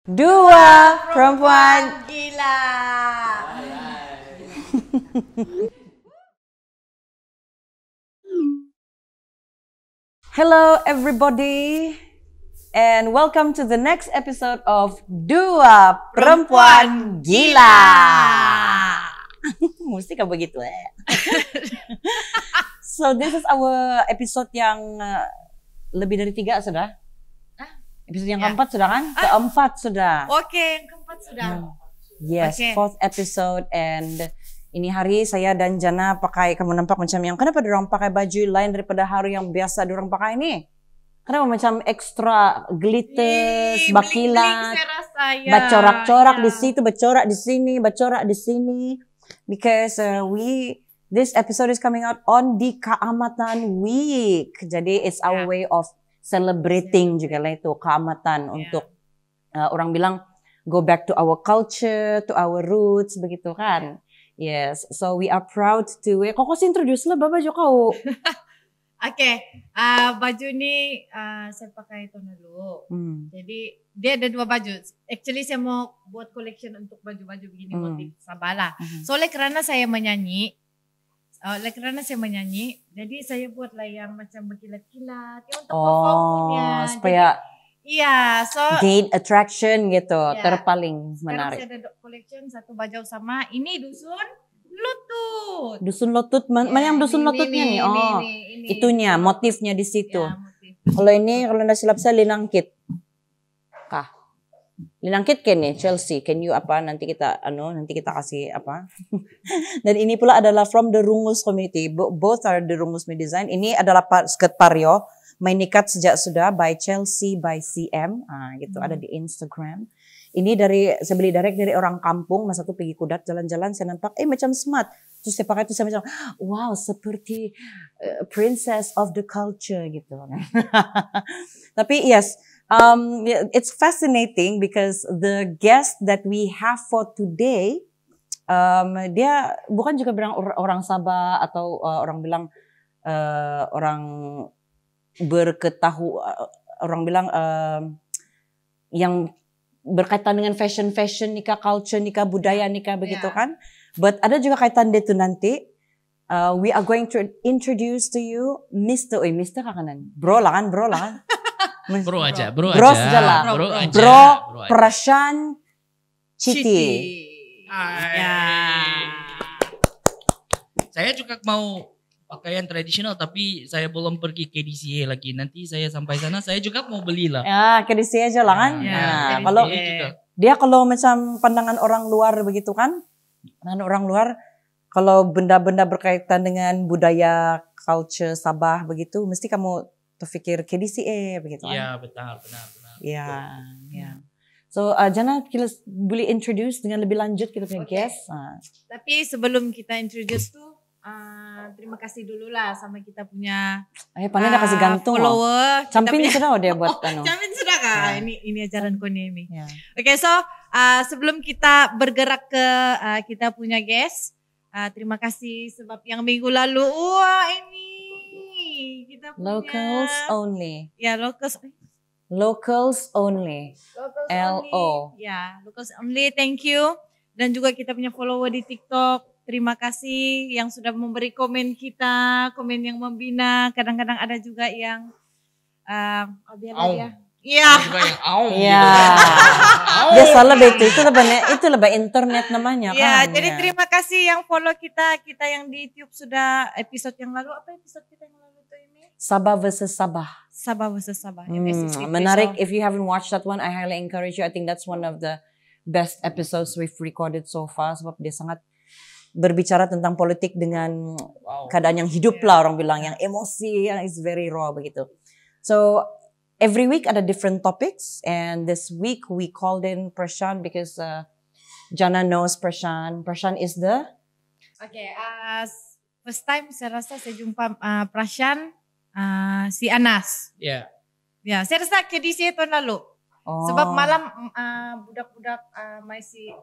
Dua perempuan gila. Hello everybody and welcome to the next episode of Dua Perempuan Gila. Mesti kayak begitu So this is our episode yang lebih dari 3 sudah. Episode yang keempat sudah kan? Keempat sudah. Oke, yang keempat sudah. Yes, fourth episode and ini hari saya dan Jana pakai, kamu nampak macam yang kenapa dorang pakai baju lain daripada hari yang biasa dorang pakai ini? Kenapa macam ekstra glitters, bakilat, bacorak-corak di situ, bacorak di sini, bacorak di sini. Because this episode is coming out on the Keamatan Week. Jadi it's our way of celebrating juga lah itu keamatan untuk orang bilang go back to our culture, to our roots begitu kan. Yes, so we are proud to. Kok introduce lah baju kau. Oke, baju ini saya pakai tahun lalu. Jadi dia ada 2 baju. Actually saya mau buat collection untuk baju-baju begini motif Sabala. Soalnya karena saya menyanyi. Jadi saya buatlah yang macam berkilat-kilat, ya untuk performnya. Supaya gate attraction gitu, terpaling menarik. Sekarang saya ada collection satu baju sama ini dusun lutut. Dusun lutut, mana yang dusun lututnya nih? Ini. Itunya, motifnya di situ. Kalau ini, kalau nggak silap saya Linangkit. Linangkit kan nih Chelsea, can you nanti kita kasih apa. Dan ini pula adalah from the Rungus community, both are the Rungus design. Ini adalah skirt pario, main nikat sejak sudah by Chelsea by CM, gitu ada di Instagram. Ini saya beli direct dari orang kampung, masa tuh pergi kudat jalan-jalan saya nampak macam smart. Terus saya pakai itu saya macam wow seperti princess of the culture gitu. Tapi yes. It's fascinating because the guest that we have for today, dia bukan juga bilang orang Sabah atau orang bilang orang orang bilang yang berkaitan dengan fashion nikah, culture nikah, budaya nikah begitu kan. But ada juga kaitan dia itu nanti. We are going to introduce to you Mr. Kakanan. Bro lah kan. Bro aja. Bro Prashan Chiti. Saya juga mau pakaian tradisional tapi saya belum pergi ke DCA lagi. Nanti saya sampai sana saya juga mau beli lah. Ya, ke DCA aja lah kan. Kalau dia kalau macam pandangan orang luar begitu kan. Orang luar kalau benda-benda berkaitan dengan budaya, culture Sabah begitu mesti kamu terfikir KDCA begitu kan? Iya benar. Iya. So Jana kita boleh introduce dengan lebih lanjut kita punya guest. Tapi sebelum kita introduce tuh terima kasih dulu lah sama kita punya pandai dah kasih gantung follower. Camping sudah dia buat Camping sudah kah? Ini ajaran Koni ini. Oke, so sebelum kita bergerak ke kita punya guest, terima kasih sebab yang minggu lalu ini kita punya locals only. Ya, locals only. LO. Ya, locals only. Thank you. Dan juga kita punya follower di TikTok. Terima kasih yang sudah memberi komen kita, komen yang membina. Kadang-kadang ada juga yang Iya. Dia salah betul itu lebih internet namanya kan. Ya, jadi terima kasih yang follow kita yang di YouTube sudah episode yang lalu. Apa episode kita yang lalu tuh ini? Sabah versus Sabah. Menarik. If you haven't watched that one, I highly encourage you. I think that's one of the best episodes we've recorded so far. Sebab dia sangat berbicara tentang politik dengan keadaan yang hidup lah orang bilang, yang emosi, yang is very raw begitu. So every week ada different topics, and this week we called in Prashan because Jana knows Prashan. Prashan is the first time saya rasa saya jumpa Prashan si Anas. Ya, saya rasa ke DC tahun lalu. Sebab malam budak-budak masih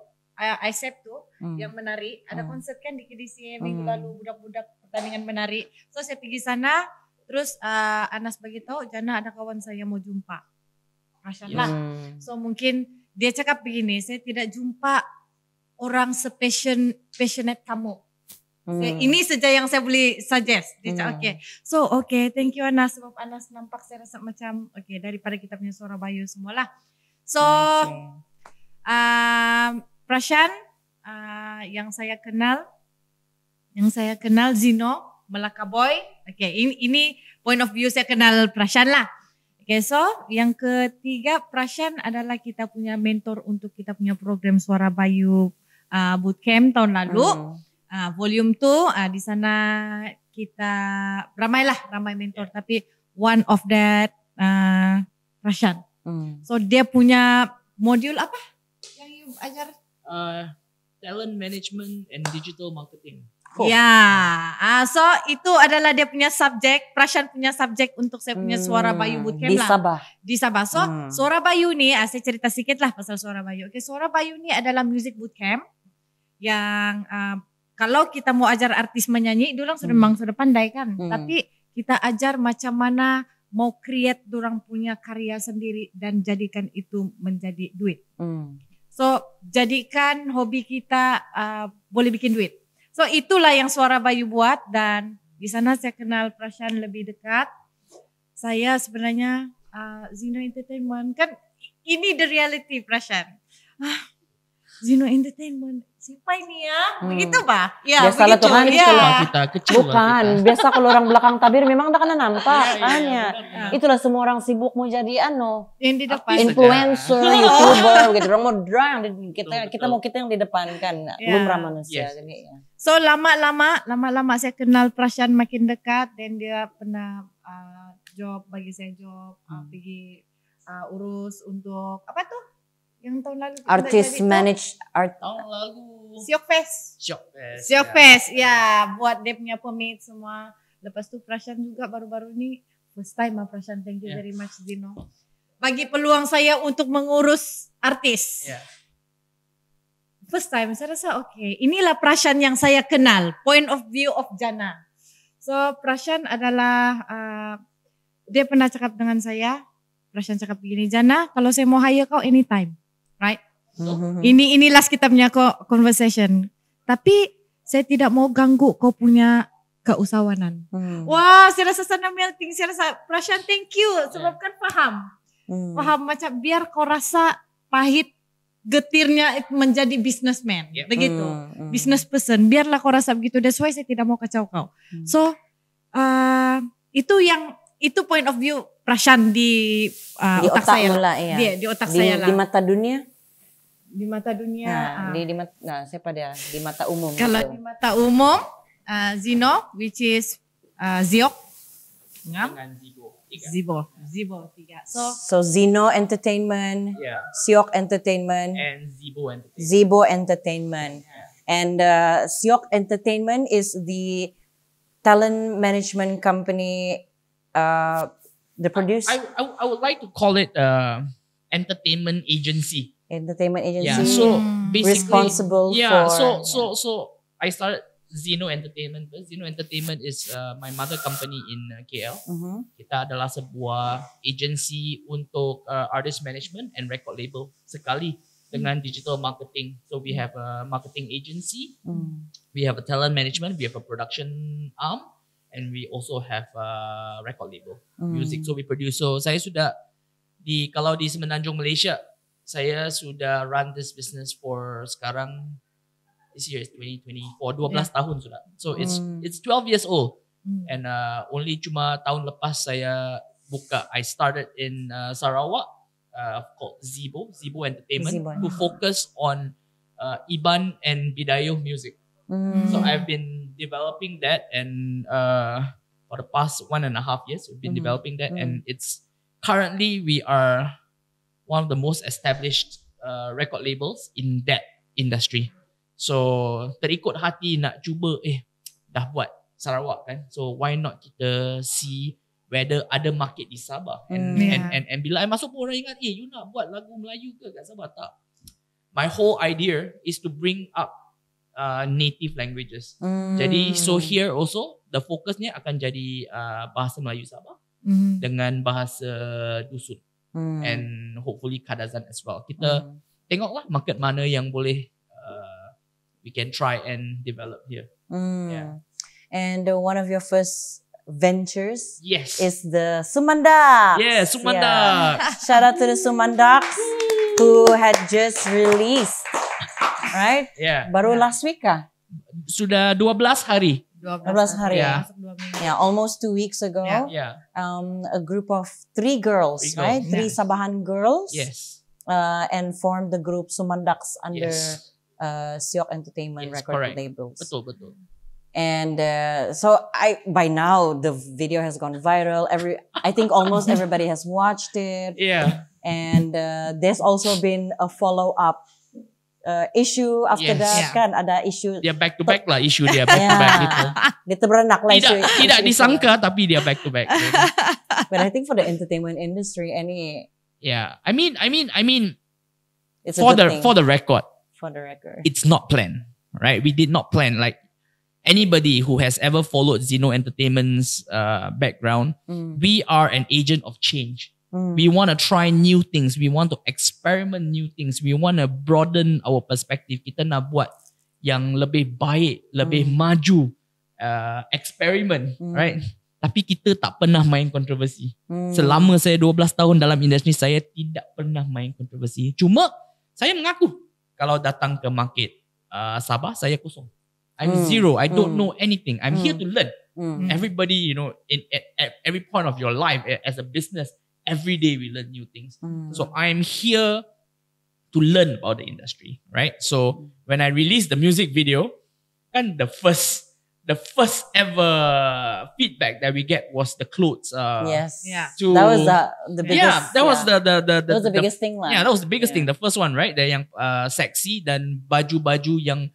ISEP tuh yang menari, ada konser kan di KDC minggu lalu, budak-budak pertandingan menari. So saya pergi sana, terus Anas beritahu Jana ada kawan saya mau jumpa. Masya Allah. So mungkin dia cakap begini, saya tidak jumpa orang passionate kamu. Ini saja yang saya boleh suggest. Dia cakap okay. So thank you Anas, sebab Anas nampak saya rasa macam daripada kita punya suara Bayu semualah. So Prashan yang saya kenal Zino Melaka Boy. Ini point of view saya kenal Prashan lah. So yang ketiga Prashan adalah kita punya mentor untuk kita punya program Suara Bayu Bootcamp tahun lalu. Volume 2 di sana kita ramai mentor, tapi one of that Prashan. So dia punya modul apa yang you ajar? Talent management and digital marketing. So itu adalah dia punya subjek, Prashan punya subjek untuk saya punya Suara Bayu Bootcamp di Sabah. So Suara Bayu ni, saya cerita sikit lah pasal Suara Bayu. Suara Bayu ni adalah music bootcamp yang kalau kita mau ajar artis menyanyi, dorang memang sudah pandai kan. Tapi kita ajar macam mana mau create dorang punya karya sendiri dan jadikan itu menjadi duit. So jadikan hobi kita boleh bikin duit. So itulah yang Suara Bayu buat, dan di sana saya kenal Prashan lebih dekat. Saya sebenarnya Zino Entertainment, kan ini the reality Prashan. Zino Entertainment, siapa ini ya? Begitu bah? Ya, biasalah begitu. Tuhan, Kita kecil. Bukan, biasa kalau orang belakang tabir memang tak kena nampak kan ya. Itulah semua orang sibuk mau jadi yang di depan influencer, YouTuber gitu. Orang mau drang, kita yang di depan kan. Lumrah manusia jadi ya. So lama-lama saya kenal Prashan makin dekat, dan dia pernah bagi saya job, pergi urus untuk apa tuh? Yang tahun lalu artist manage art tahun lalu Siok Fest buat dia punya permit semua. Lepas tu Prashan juga baru-baru ni first time Prashan, thank you very much Zino, bagi peluang saya untuk mengurus artis. First time saya rasa inilah Prashan yang saya kenal, point of view of Jana. So Prashan adalah dia pernah cakap dengan saya, Prashan cakap begini, Jana kalau saya mau hire kau anytime. Right? Ini last kita punya conversation. Tapi saya tidak mau ganggu kau punya keusahawanan. Wah, saya rasa sana melting. Saya rasa Prashan thank you. Sebab kan paham macam biar kau rasa pahit getirnya menjadi businessman. Begitu. Business person. Biarlah kau rasa begitu. That's why saya tidak mau kacau kau. So itu point of view Prashan di otak saya mula, di otak saya lah. Di mata dunia? Di mata dunia. Siapa dia? Di mata umum. Kalau di mata umum, Zino, which is Ziok. Dengan Zibo 3. So Zino Entertainment, Siok Entertainment, and Zibo Entertainment. And Siok Entertainment is the talent management company. The produce. I would like to call it entertainment agency. Entertainment agency. Yeah. So basically, responsible for. So I started Zino Entertainment. Zino Entertainment is my mother company in KL. Kita adalah sebuah agency untuk artist management and record label sekali dengan digital marketing. So we have a marketing agency, we have a talent management, we have a production arm. And we also have a record label, music. So we produce. So saya sudah kalau di Semenanjung Malaysia, saya sudah run this business for sekarang, this year is 2024, 12 tahun sudah. So it's 12 years old. And only cuma tahun lepas saya buka. I started in Sarawak, called Zibo Entertainment, to focus on Iban and Bidayuh music. So I've been developing that, and for the past 1.5 years we've been developing that, and it's currently we are one of the most established record labels in that industry. So terikut hati nak cuba dah buat Sarawak kan, so why not kita see whether ada market di Sabah, and bila I masuk pun orang ingat you nak buat lagu Melayu ke kat Sabah? Tak. My whole idea is to bring up native languages. Jadi so here also the focusnya akan jadi bahasa Melayu Sabah dengan bahasa dusun and hopefully Kadazan as well. Kita tengoklah market mana yang boleh we can try and develop here. Yeah. And one of your first ventures Yes. is the Sumandaks. Yeah, Sumandaks. Shout out to the Sumandaks who had just released, right? Yeah. Baru last week kah? Sudah 12 hari. 12 hari. Yeah. Yeah, almost 2 weeks ago. Yeah. A group of 3 girls, right? 3 Yes. Sabahan girls. Yes. And formed the group Sumandaks under Yes. Siok Entertainment Yes, record correct. labels. Betul. And so by now the video has gone viral. I think almost everybody has watched it. Yeah. And there's also been a follow-up issue after Yes. that, Yeah. kan? Ada isu. Dia back to back lah isu dia back to back gitu. Diteberenak lah isu. Tidak isu-isu. disangka tapi dia back to back. But I think for the entertainment industry, Yeah. I mean it's a for good the thing. for the record, For the record. it's not planned, right? We did not plan. Like anybody who has ever followed Zeno Entertainment's background, we are an agent of change. We want to try new things. We want to experiment new things. We want to broaden our perspective. Kita nak buat yang lebih baik, lebih maju, experiment, right? Tapi kita tak pernah main kontroversi. Selama saya 12 tahun dalam industri, saya tidak pernah main kontroversi. Cuma saya mengaku kalau datang ke market Sabah, saya kosong. I'm zero. I don't know anything. I'm here to learn. Everybody, at every point of your life as a business, every day we learn new things. So I'm here to learn about the industry, right? So when I released the music video, kan the first ever feedback that we get was the clothes. Yes. Yeah. That was the biggest. Yeah, that was the that was the biggest thing lah. Yeah, that was the biggest thing. The first one, right? That yang sexy dan baju-baju yang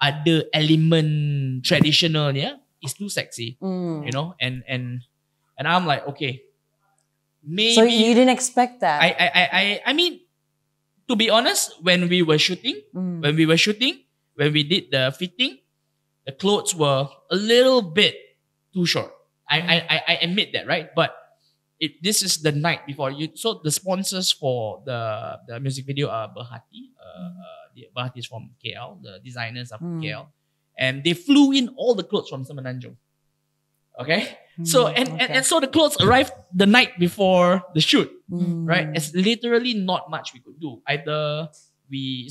ada elemen traditionalnya is too sexy, and I'm like, okay, maybe. So you didn't expect that. I mean, to be honest, when we did the fitting, the clothes were a little bit too short. I admit that, right? But this is the night before you. So the sponsors for the music video are Berhati. Berhati is from KL. The designers are from KL, and they flew in all the clothes from Semenanjung. Okay, so so the clothes arrived the night before the shoot, right? It's literally not much we could do. Either we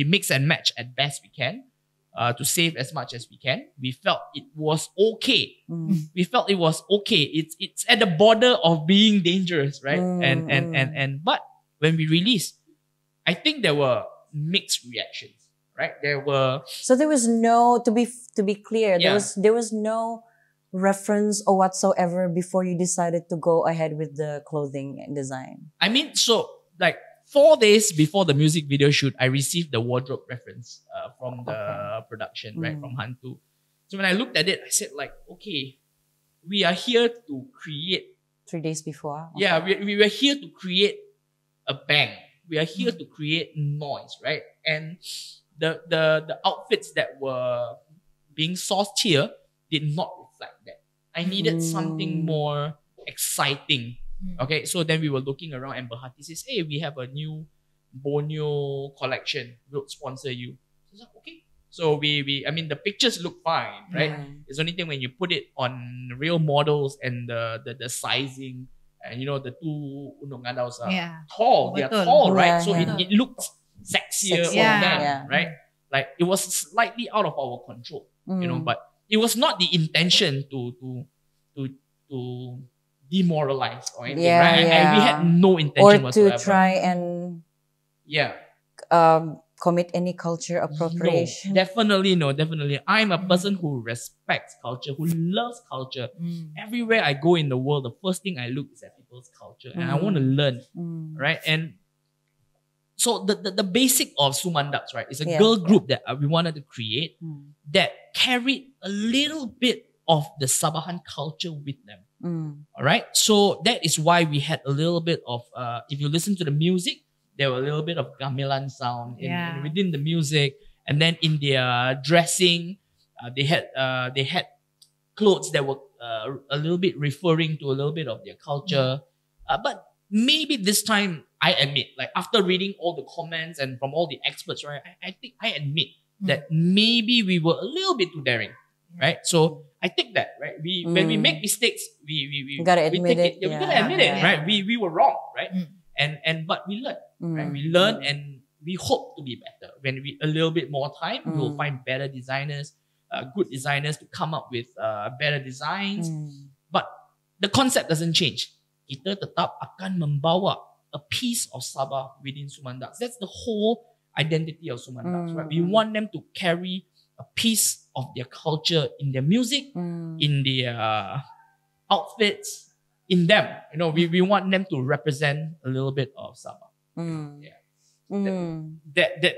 mix and match at best we can. To save as much as we can. We felt it was okay. We felt it was okay. It's at the border of being dangerous, right? But when we released, I think there were mixed reactions, right? So there was no, to be clear, Yeah. there was no reference or whatsoever before you decided to go ahead with the clothing and design. I mean, so like 4 days before the music video shoot, I received the wardrobe reference from the production, right, from Hantu. So when I looked at it, I said like, okay, we are here to create. 3 days before. Okay. Yeah, we were here to create a bang. We are here to create noise, right? And the outfits that were being sourced here did not reflect that. I needed something more exciting. Okay, so then we were looking around and Berhati says, hey, we have a new Borneo collection. We'll sponsor you. So I was like, okay. So I mean, the pictures look fine, right? It's only thing when you put it on real models and the sizing and the two Undong Adaus are tall. They are Betul. tall, right? Yeah, So yeah. it looks sexier on Yeah. them, Yeah. right? Like it was slightly out of our control, but it was not the intention to demoralize or anything, right? We had no intention Or whatsoever. to try and commit any culture appropriation. No, definitely no, definitely. I'm a person who respects culture, who loves culture. Everywhere I go in the world, the first thing I look is at people's culture and I want to learn, right? And so the basic of Sumandaks, right, is a girl group that we wanted to create that carried a little bit of the Sabahan culture with them. All right. So that is why we had a little bit of, if you listen to the music, there were a little bit of gamelan sound within the music. And then in their dressing, they had clothes that were a little bit referring to a little bit of their culture. But maybe this time I admit, like after reading all the comments and from all the experts, right, I think I admit that maybe we were a little bit too daring, right? So I take that, right? When we make mistakes, we gotta admit it. We gotta admit it, right? We were wrong, right? But we learn, right? We learn and we hope to be better. When we a little bit more time, we'll find better designers, good designers to come up with better designs. But the concept doesn't change. Kita tetap akan membawa a piece of Sabah within Sumandaks. That's the whole identity of Sumandaks, right? We want them to carry a piece of their culture in their music, in their outfits, in them. You know, we want them to represent a little bit of Sabah. Yeah.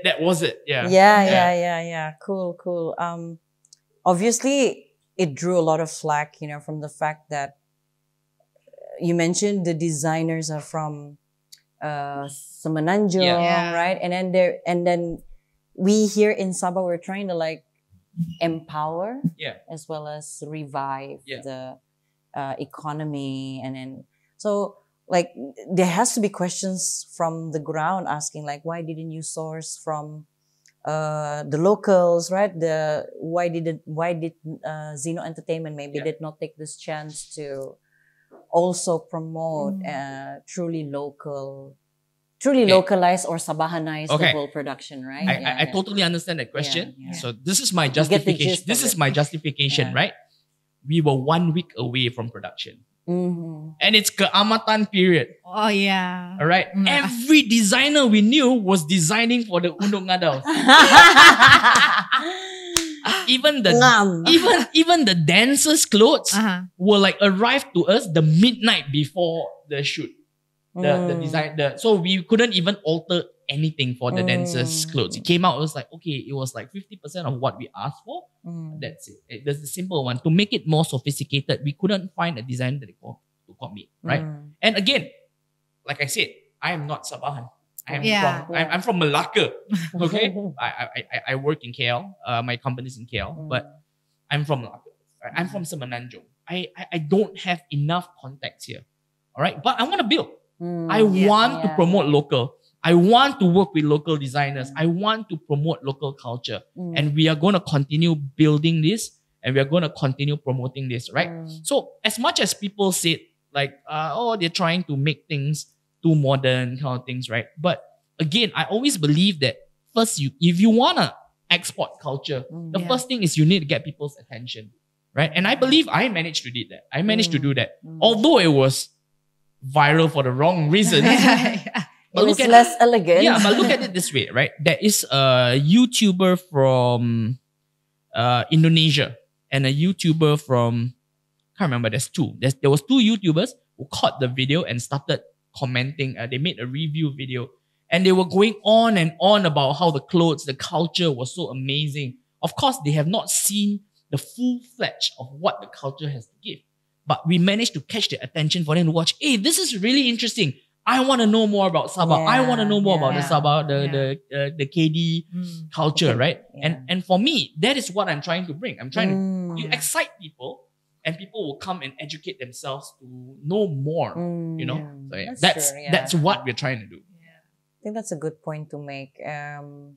That was it. Yeah. Cool. Obviously, it drew a lot of flack, you know, from the fact that you mentioned the designers are from Semenanjung, right? And then we here in Sabah, we're trying to like empower, as well as revive the economy, and then so like there has to be questions from the ground asking like, why didn't you source from the locals, right? Why did Zeno Entertainment maybe did not take this chance to also promote truly localized or Sabahanized the whole production, right? I totally understand that question. So this is my justification. This is my justification, right? We were 1 week away from production. And it's keamatan period. Oh yeah. All right. Every designer we knew was designing for the Undok Ngadau. Even the dancers' clothes were like arrived to us the midnight before the shoot. The design. So we couldn't even alter anything for the dancers' clothes. It came out. It was like, okay, it was like 50% of what we asked for. That's it. That's the simple one. To make it more sophisticated, we couldn't find a design that to commit, right? And again, like I said, I am not Sabahan. I'm from Malacca. Okay, I work in KL. My company's in KL, but I'm from Malacca. Right? I'm from Semenanjung. I don't have enough contacts here. All right, but I want to build. I want to promote local. I want to work with local designers. I want to promote local culture. And we are going to continue building this, and we are going to continue promoting this, right? So as much as people said like, they're trying to make things too modern kind of things, right? But again, I always believe that first, if you want to export culture, the first thing is you need to get people's attention, right? And I believe I managed to do that. I managed to do that. Although it was viral for the wrong reasons. But it was less elegant. Yeah, but look at it this way, right? There is a YouTuber from Indonesia and a YouTuber from, I can't remember, there's two. There was two YouTubers who caught the video and started commenting. They made a review video and they were going on and on about how the clothes, the culture was so amazing. Of course, they have not seen the full-fledged of what the culture has to give. But we managed to catch their attention for them to watch. Hey, this is really interesting. I want to know more about Sabah. I want to know more about the Sabah, the KD culture, right? And for me, that is what I'm trying to bring. I'm trying to excite people, and people will come and educate themselves to know more. You know, so that's what we're trying to do. I think that's a good point to make. And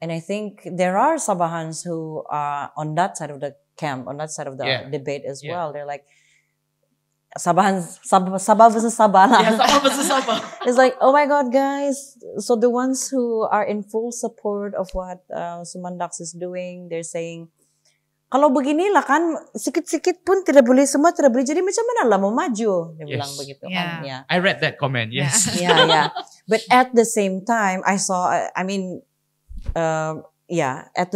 I think there are Sabahans who are on that side of the camp, on that side of the debate as well. They're like, Sabah versus Sabah. Yeah, Sabah versus Sabah. It's like, oh my God, guys. So the ones who are in full support of what Sumandaks is doing, they're saying, kalau begini lah kan, sikit-sikit pun tidak boleh, semua tidak boleh. Jadi macam mana lah mau maju? Dia bilang begitu. Yeah. I read that comment, yes. Yeah. But at the same time, I saw, at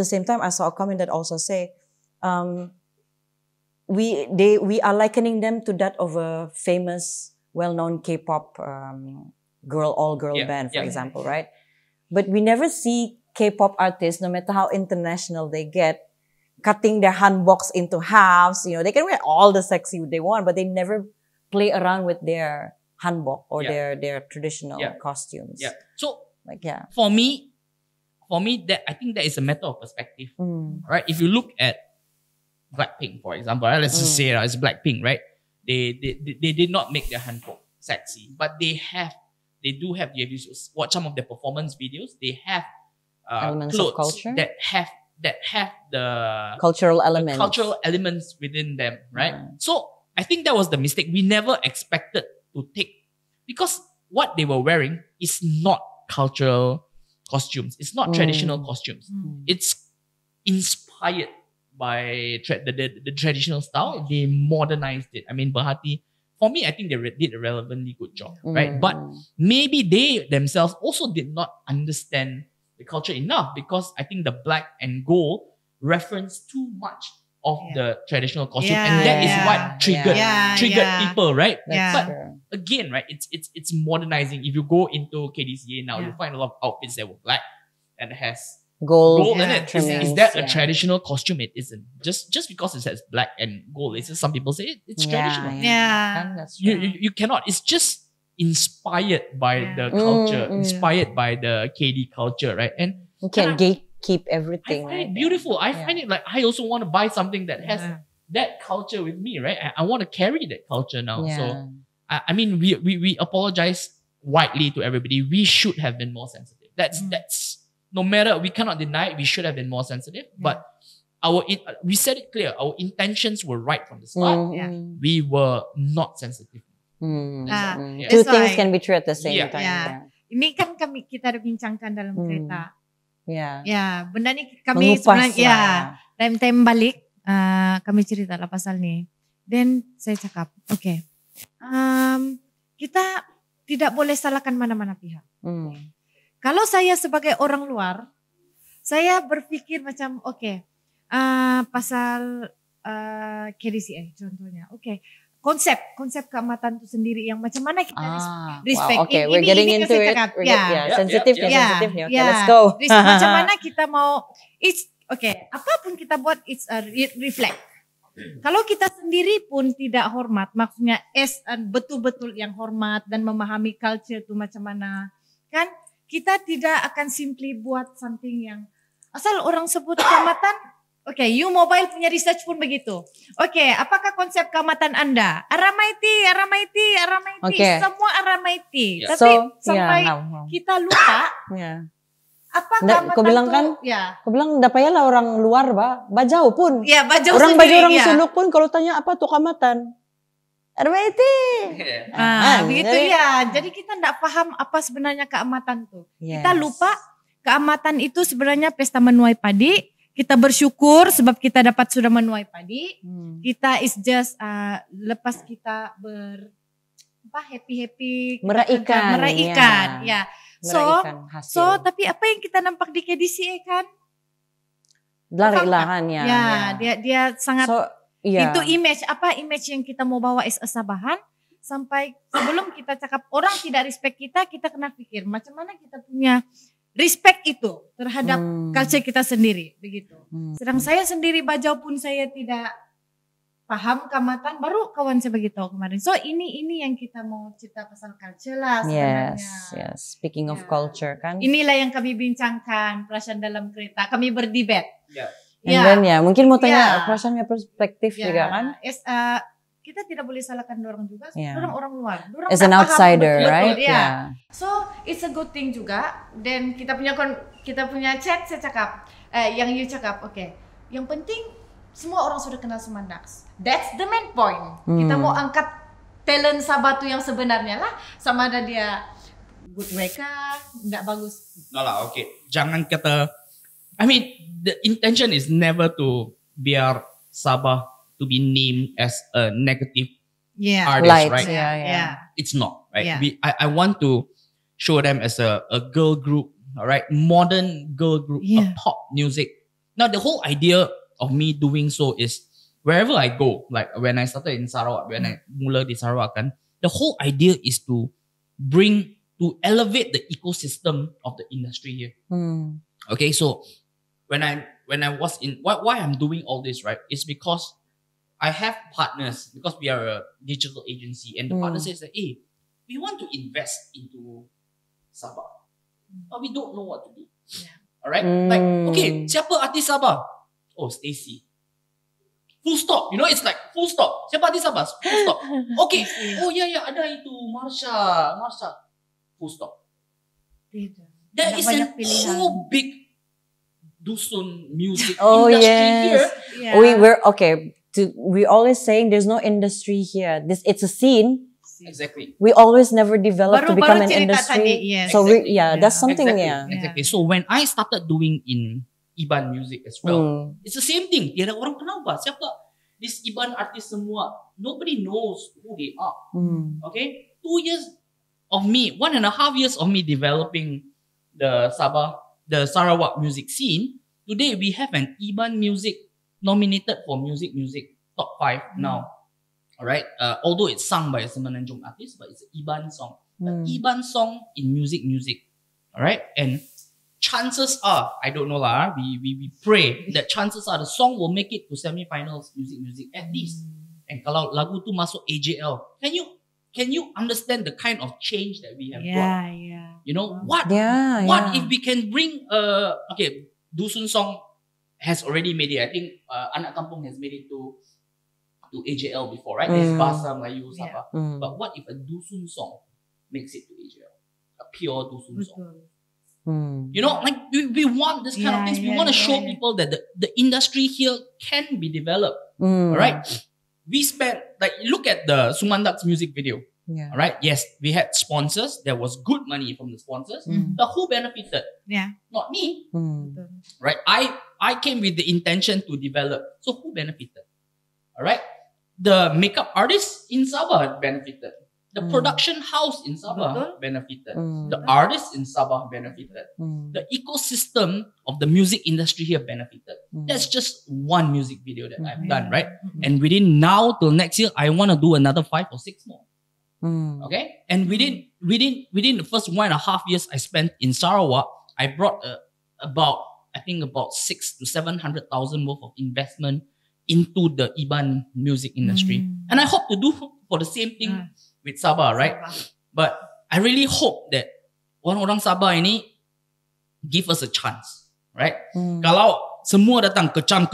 the same time, I saw a comment that also say, we are likening them to that of a famous, well-known K-pop all-girl band, for example, right? But we never see K-pop artists, no matter how international they get, cutting their hanboks into halves. You know, they can wear all the sexy they want, but they never play around with their hanbok or their traditional costumes. Yeah. So, like, for me, that I think that is a matter of perspective, right? If you look at Blackpink, for example, right? Let's just say it's Blackpink, right? They did not make their hanbok sexy, but they do have. If you watch some of their performance videos, they have Elements of clothes culture? that have the Cultural elements. cultural elements within them, right? So I think that was the mistake. We never expected to take, because what they were wearing is not cultural costumes. It's not traditional costumes. It's inspired by the traditional style. They modernized it. I mean, Berhati, for me, I think they did a relevantly good job, right? But maybe they themselves also did not understand the culture enough, because I think the black and gold reference too much of the traditional costume, and that is what triggered people, right? But again, right, it's modernizing. If you go into KDCA now, you'll find a lot of outfits that were black and has gold in it. Is that a traditional costume? It isn't. Just because it says black and gold, it's just some people say it's traditional. That's true. You cannot. It's just inspired by the culture, inspired by the KD culture, right? And you can't gatekeep everything. I find it beautiful. I find it like I also want to buy something that has that culture with me, right? I want to carry that culture now. So I mean, we apologize widely to everybody. We should have been more sensitive. That's no matter, we cannot deny it. We should have been more sensitive, but we said it clear. Our intentions were right from the start. We were not sensitive. Two things can be true at the same time. Ini kan kita ada bincangkan dalam kereta. Ya, benda ni kami sebenarnya time balik kami cerita lah pasal ni. Then saya cakap, kita tidak boleh salahkan mana-mana pihak. Kalau saya sebagai orang luar, saya berpikir macam pasal KDCA contohnya. Konsep keamatan itu sendiri yang macam mana kita respect. Wow, we're getting into it. Sensitive. Let's go. Macam mana kita mau, apapun kita buat, it's a reflect. Kalau kita sendiri pun tidak hormat, maksudnya betul-betul yang hormat dan memahami culture itu macam mana, kan? Kita tidak akan simply buat something yang asal orang sebut keamatan. You mobile punya research pun begitu. Apakah konsep keamatan Anda? Aramaiti. Semua Aramaiti. Tapi sampai kita lupa. Apa keamatan kau bilang kan? Kau bilang tidak payahlah orang luar, Bajau pun. Bajau orang sendiri. Bajau orang Suluk pun kalau tanya apa tuh keamatan? Aramaiti. Begitu Jadi kita tidak paham apa sebenarnya keamatan tuh. Kita lupa keamatan itu sebenarnya pesta menuai padi. Kita bersyukur sebab kita sudah menuai padi. Kita is just lepas kita happy meraikan. So tapi apa yang kita nampak di KDCA kan? Lari-lahan dia sangat itu image yang kita mau bawa as a Sabahan, sampai sebelum kita cakap orang tidak respect kita kena pikir macam mana kita punya respect itu terhadap culture kita sendiri, begitu. Sedang saya sendiri Bajau pun saya tidak paham keamatan, baru kawan saya beritahu kemarin. So ini yang kita mau cerita pasal culture lah sebenarnya. Yes. Speaking of culture kan. Inilah yang kami bincangkan perasaan dalam kereta. Kami berdebat. And then mungkin mau tanya perasaannya perspektif juga kan. Kita tidak boleh salahkan orang juga, orang luar. As an outsider, right? So it's a good thing juga. Dan kita punya chat, saya cakap, yang you cakap, yang penting semua orang sudah kenal Sumandax. That's the main point. Kita mau angkat talent Sabah tu yang sebenarnya lah, sama ada dia good mereka, tidak bagus. Jangan kata. I mean, the intention is never to biar Sabah to be named as a negative artist, right? It's not, right? I want to show them as a girl group, all right? Modern girl group of pop music. Now, the whole idea of me doing so is wherever I go, like when I started in Sarawak, when I mula di Sarawak kan, the whole idea is to elevate the ecosystem of the industry here. Okay, so when I was in, why I'm doing all this, right? It's because I have partners, because we are a digital agency, and the partner says that, hey, we want to invest into Sabah, but we don't know what to do. Alright? Like, siapa artis Sabah? Oh, Stacy. Full stop. You know, it's like full stop. Siapa di Sabah? Full stop. Okay. Oh ya, ada itu. Marsha. Full stop. There is a so big dusun music industry here. Yeah. We always saying there's no industry here. It's a scene. Exactly. We always never develop to become an industry. Yes. So that's something. Exactly. So when I started doing in Iban music as well, it's the same thing. Tiada orang kenal ba? Siapa this Iban artist semua? Nobody knows who they are. Okay, 2 years of me, 1.5 years of me developing the Sarawak music scene. Today we have an Iban music nominated for music top 5 now. Alright, although it's sung by a Semenanjung artist, but it's an Iban song. An Iban song in music. Alright, and chances are, I don't know lah, we pray that chances are the song will make it to semi-finals music at least. And kalau lagu tu masuk AJL, can you understand the kind of change that we have brought? You know, what if we can bring Dusun song has already made it. I think Anak Kampung has made it to AJL before, right? There's Bahasa Melayu, Sabah. But what if a Dusun song makes it to AJL? A pure Dusun song. You know, like we want this kind of things. We want to show people that the industry here can be developed. Alright? We spent, like, look at the Sumandak's music video. Alright? Yes, we had sponsors. There was good money from the sponsors. But who benefited? Not me. Right? I came with the intention to develop. So who benefited? Alright? The makeup artists in Sabah benefited. The production house in Sabah benefited. The artists in Sabah benefited. The ecosystem of the music industry here benefited. That's just one music video that I've done, right? And within now till next year, I want to do another 5 or 6 more. Okay? And within the first 1.5 years I spent in Sarawak, I brought about 600,000 to 700,000 worth of investment into the Iban music industry. And I hope to do for the same thing with Sabah, right? But I really hope that orang-orang Sabah ini give us a chance, right? Kalau semua datang kecam,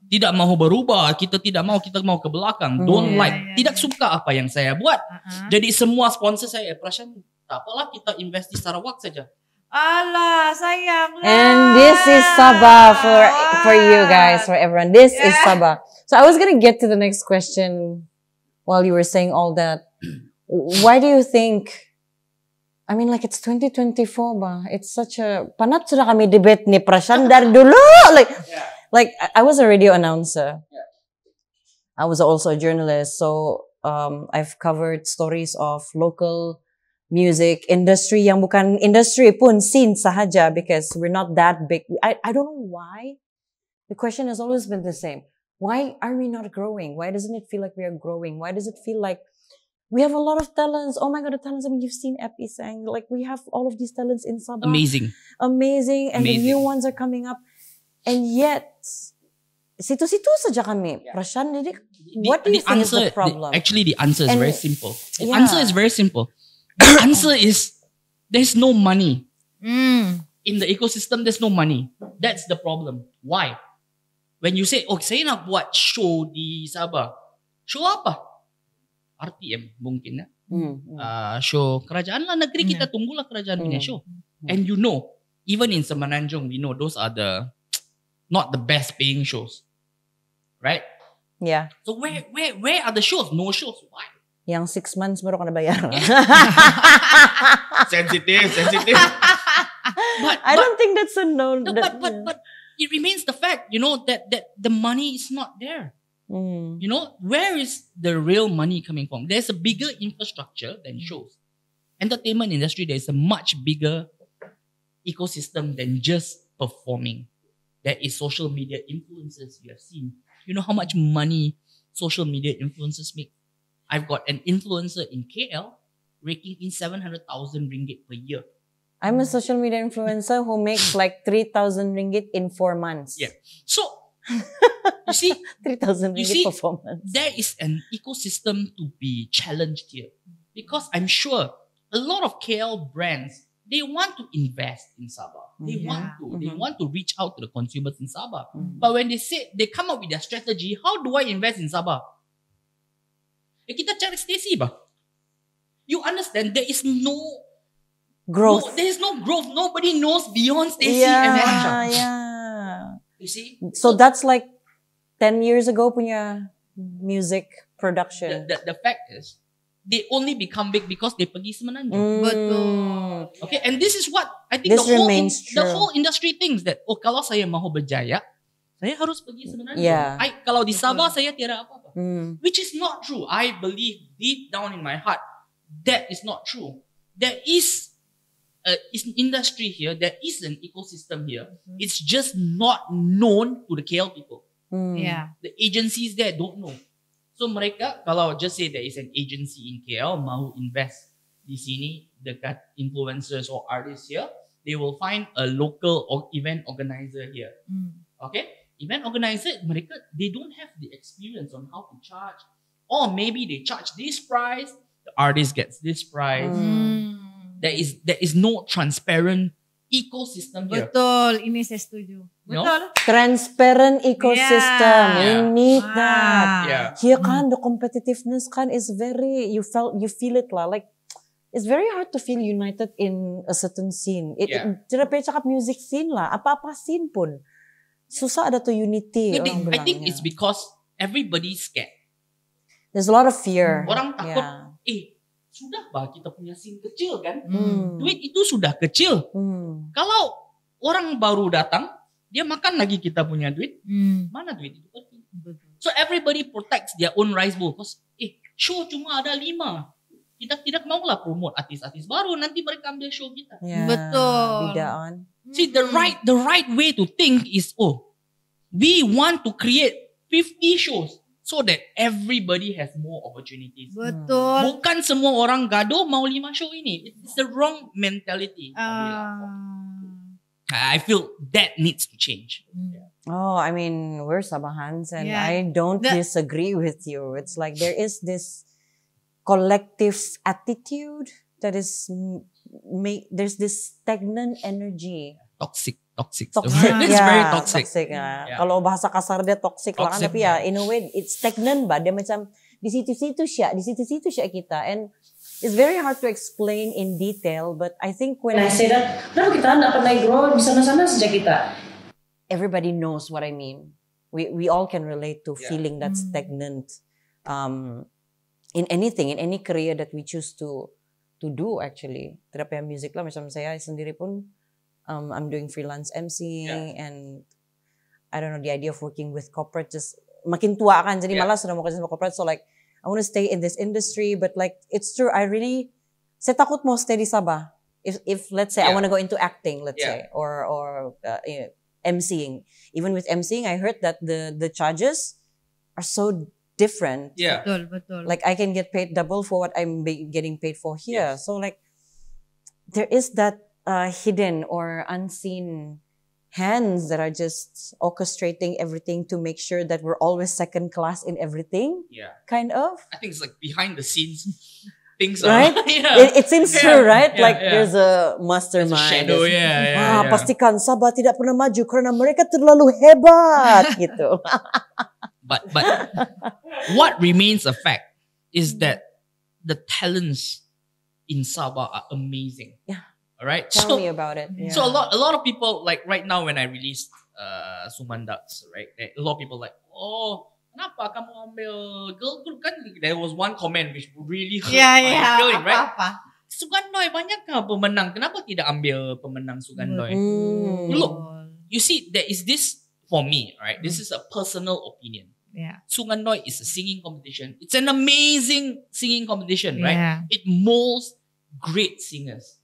tidak mahu berubah, kita mau ke belakang, tidak suka apa yang saya buat. Jadi semua sponsor saya, Prashan, tak apalah kita invest di Sarawak saja. Alah, sayang lah. And this is Sabah for you guys, for everyone. This is Sabah. So I was gonna get to the next question while you were saying all that. Why do you think? I mean, like, it's 2024 ba? It's such a panat sudah kami debate ni Prashan dari dulu. Like I was a radio announcer. I was also a journalist, so I've covered stories of local music industry yang bukan industry pun, scene sahaja, because we're not that big. I don't know why. The question has always been the same. Why are we not growing? Why doesn't it feel like we are growing? Why does it feel like we have a lot of talents? Oh my God, the talents. I mean, you've seen Epi sang. Like, we have all of these talents in Sabah. Amazing. And the new ones are coming up. And yet, situ-situ saja kami. Prashan, what do you think is the problem? Actually, the answer is very simple. The answer is very simple. The answer is there's no money. In the ecosystem, there's no money. That's the problem. Why? When you say, saya nak buat show di Sabah. Show apa? RTM mungkin ya. Show kerajaan lah, negeri kita tunggulah kerajaan punya show. And you know, even in Semenanjung, we know those are not the best paying shows. Right? Yeah. So where are the shows? No shows. Why? Yang 6 months baru ka nabayar. Sensitive. But I don't think that's a no. But it remains the fact, you know, that the money is not there. You know, where is the real money coming from? There's a bigger infrastructure than shows. Entertainment industry, there's a much bigger ecosystem than just performing. There is social media influencers. You have seen. You know how much money social media influencers make? I've got an influencer in KL raking in 700,000 ringgit per year. I'm a social media influencer who makes like 3,000 ringgit in 4 months. Yeah. So, you see, 3,000 ringgit for 4 months. There is an ecosystem to be challenged here. Because I'm sure a lot of KL brands, they want to invest in Sabah. They want to reach out to the consumers in Sabah. Mm. But when they come up with their strategy, how do I invest in Sabah? Kita cari Stacy ba? You understand there is no growth. There is no growth. Nobody knows beyond Stacy and Marsha. Yeah. You see? So that's like 10 years ago punya music production. The fact is, they only become big because they pergi Semenanjung. Betul. Okay, and this is what I think This remains the whole industry thinks that kalau saya mahu berjaya, saya harus pergi Semenanjung. Yeah. Kalau di Sabah saya tiada apa-apa. Mm. Which is not true. I believe deep down in my heart that is not true. There is an industry here. There is an ecosystem here. It's just not known to the KL people. Mm. Yeah. The agencies there don't know. So mereka kalau just say there is an agency in KL mahu invest di sini dekat influencers or artists here, they will find a local event organizer here. Okay? Event organizer, mereka, they don't have the experience on how to charge. Or maybe they charge this price, the artist gets this price. There is no transparent ecosystem here. Betul, ini saya setuju. No? Betul. Transparent ecosystem. Yeah. We need that. Yeah. Here kan the competitiveness kan is very, you feel it lah. Like, it's very hard to feel united in a certain scene. Tidak perlu cakap music scene lah. Apa-apa scene pun. Susah ada tuh unity. I think it's because everybody's scared. There's a lot of fear. Orang takut, sudah bah kita punya scene kecil kan. Duit itu sudah kecil. Kalau orang baru datang, dia makan lagi kita punya duit. Mana duit itu pergi? So everybody protects their own rice bowl. Because show cuma ada 5. Kita tidak maulah promote artis-artis baru. Nanti mereka ambil show kita. Yeah, betul. Bidaan. See, the right way to think is, we want to create 50 shows so that everybody has more opportunities. Betul. Bukan semua orang gaduh mau 5 show ini. It's the wrong mentality. I feel that needs to change. Oh, I mean, we're Sabahans and I don't disagree with you. It's like there is this collective attitude that is, there's this stagnant energy. Toxic. Toxic. It's very toxic. Kalau bahasa kasar dia toxic lah kan, tapi in a way it's stagnant ba, dia macam di situ-situ siya kita, and it's very hard to explain in detail, but I think when I say that, kenapa kita tidak pernah grow di sana-sana sejak kita? Everybody knows what I mean. We all can relate to feeling that stagnant in anything, in any career that we choose to do actually. Tidak payah music lah, macam saya sendiri pun I'm doing freelance MCing and I don't know, the idea of working with corporate just makin tua kan, jadi malas sudah mau kerja sama corporate, so like I want to stay in this industry, but like it's true, saya takut mau stay di Sabah if let's say I want to go into acting, let's say, or MCing. Even with MCing, I heard that the charges are so different. Yeah. Betul. Like I can get paid double for what I'm getting paid for here. So like there is that hidden or unseen hands that are just orchestrating everything to make sure that we're always second class in everything. Yeah. Kind of. I think it's like behind the scenes things right? It seems true, right? Like there's a mastermind. There's a shadow, pastikan Sabah tidak pernah maju karena mereka terlalu hebat gitu. But what remains a fact is that the talents in Sabah are amazing. Yeah. All right. Tell me about it. Yeah. So a lot of people, like right now when I released Sumandaks, right? A lot of people like, kenapa kamu ambil girl group kan? There was one comment which really hurt my feeling, right? Sugandoi banyak kah pemenang? Kenapa tidak ambil pemenang Sugandoi? Look, you see, there is this for me, right? This is a personal opinion. Yeah. Sugandoi is a singing competition. It's an amazing singing competition, right? Yeah. It molds great singers.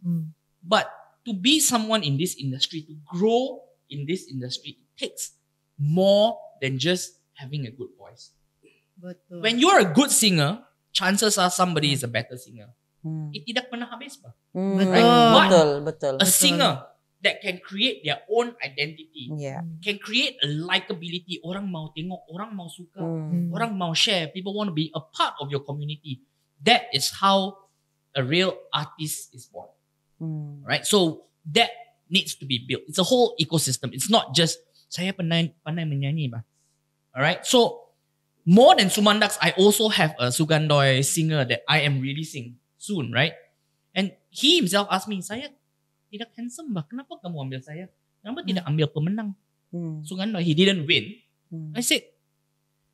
But to be someone in this industry, to grow in this industry, it takes more than just having a good voice. Betul. When you're a good singer, chances are somebody is a better singer. Tidak pernah habis ba? Betul. A singer that can create their own identity, can create a likability. Orang mau tengok, orang mau suka, orang mau share. People want to be a part of your community. That is how a real artist is born. Right? So that needs to be built. It's a whole ecosystem. It's not just saya pandai menyanyi ba. Alright? So more than Sumandaks, I also have a Sugandoi singer that I am releasing soon, right? And he himself asked me, saya tidak handsome ba? Kenapa kamu ambil saya? Kenapa tidak ambil pemenang? Sugandoi, he didn't win. I said,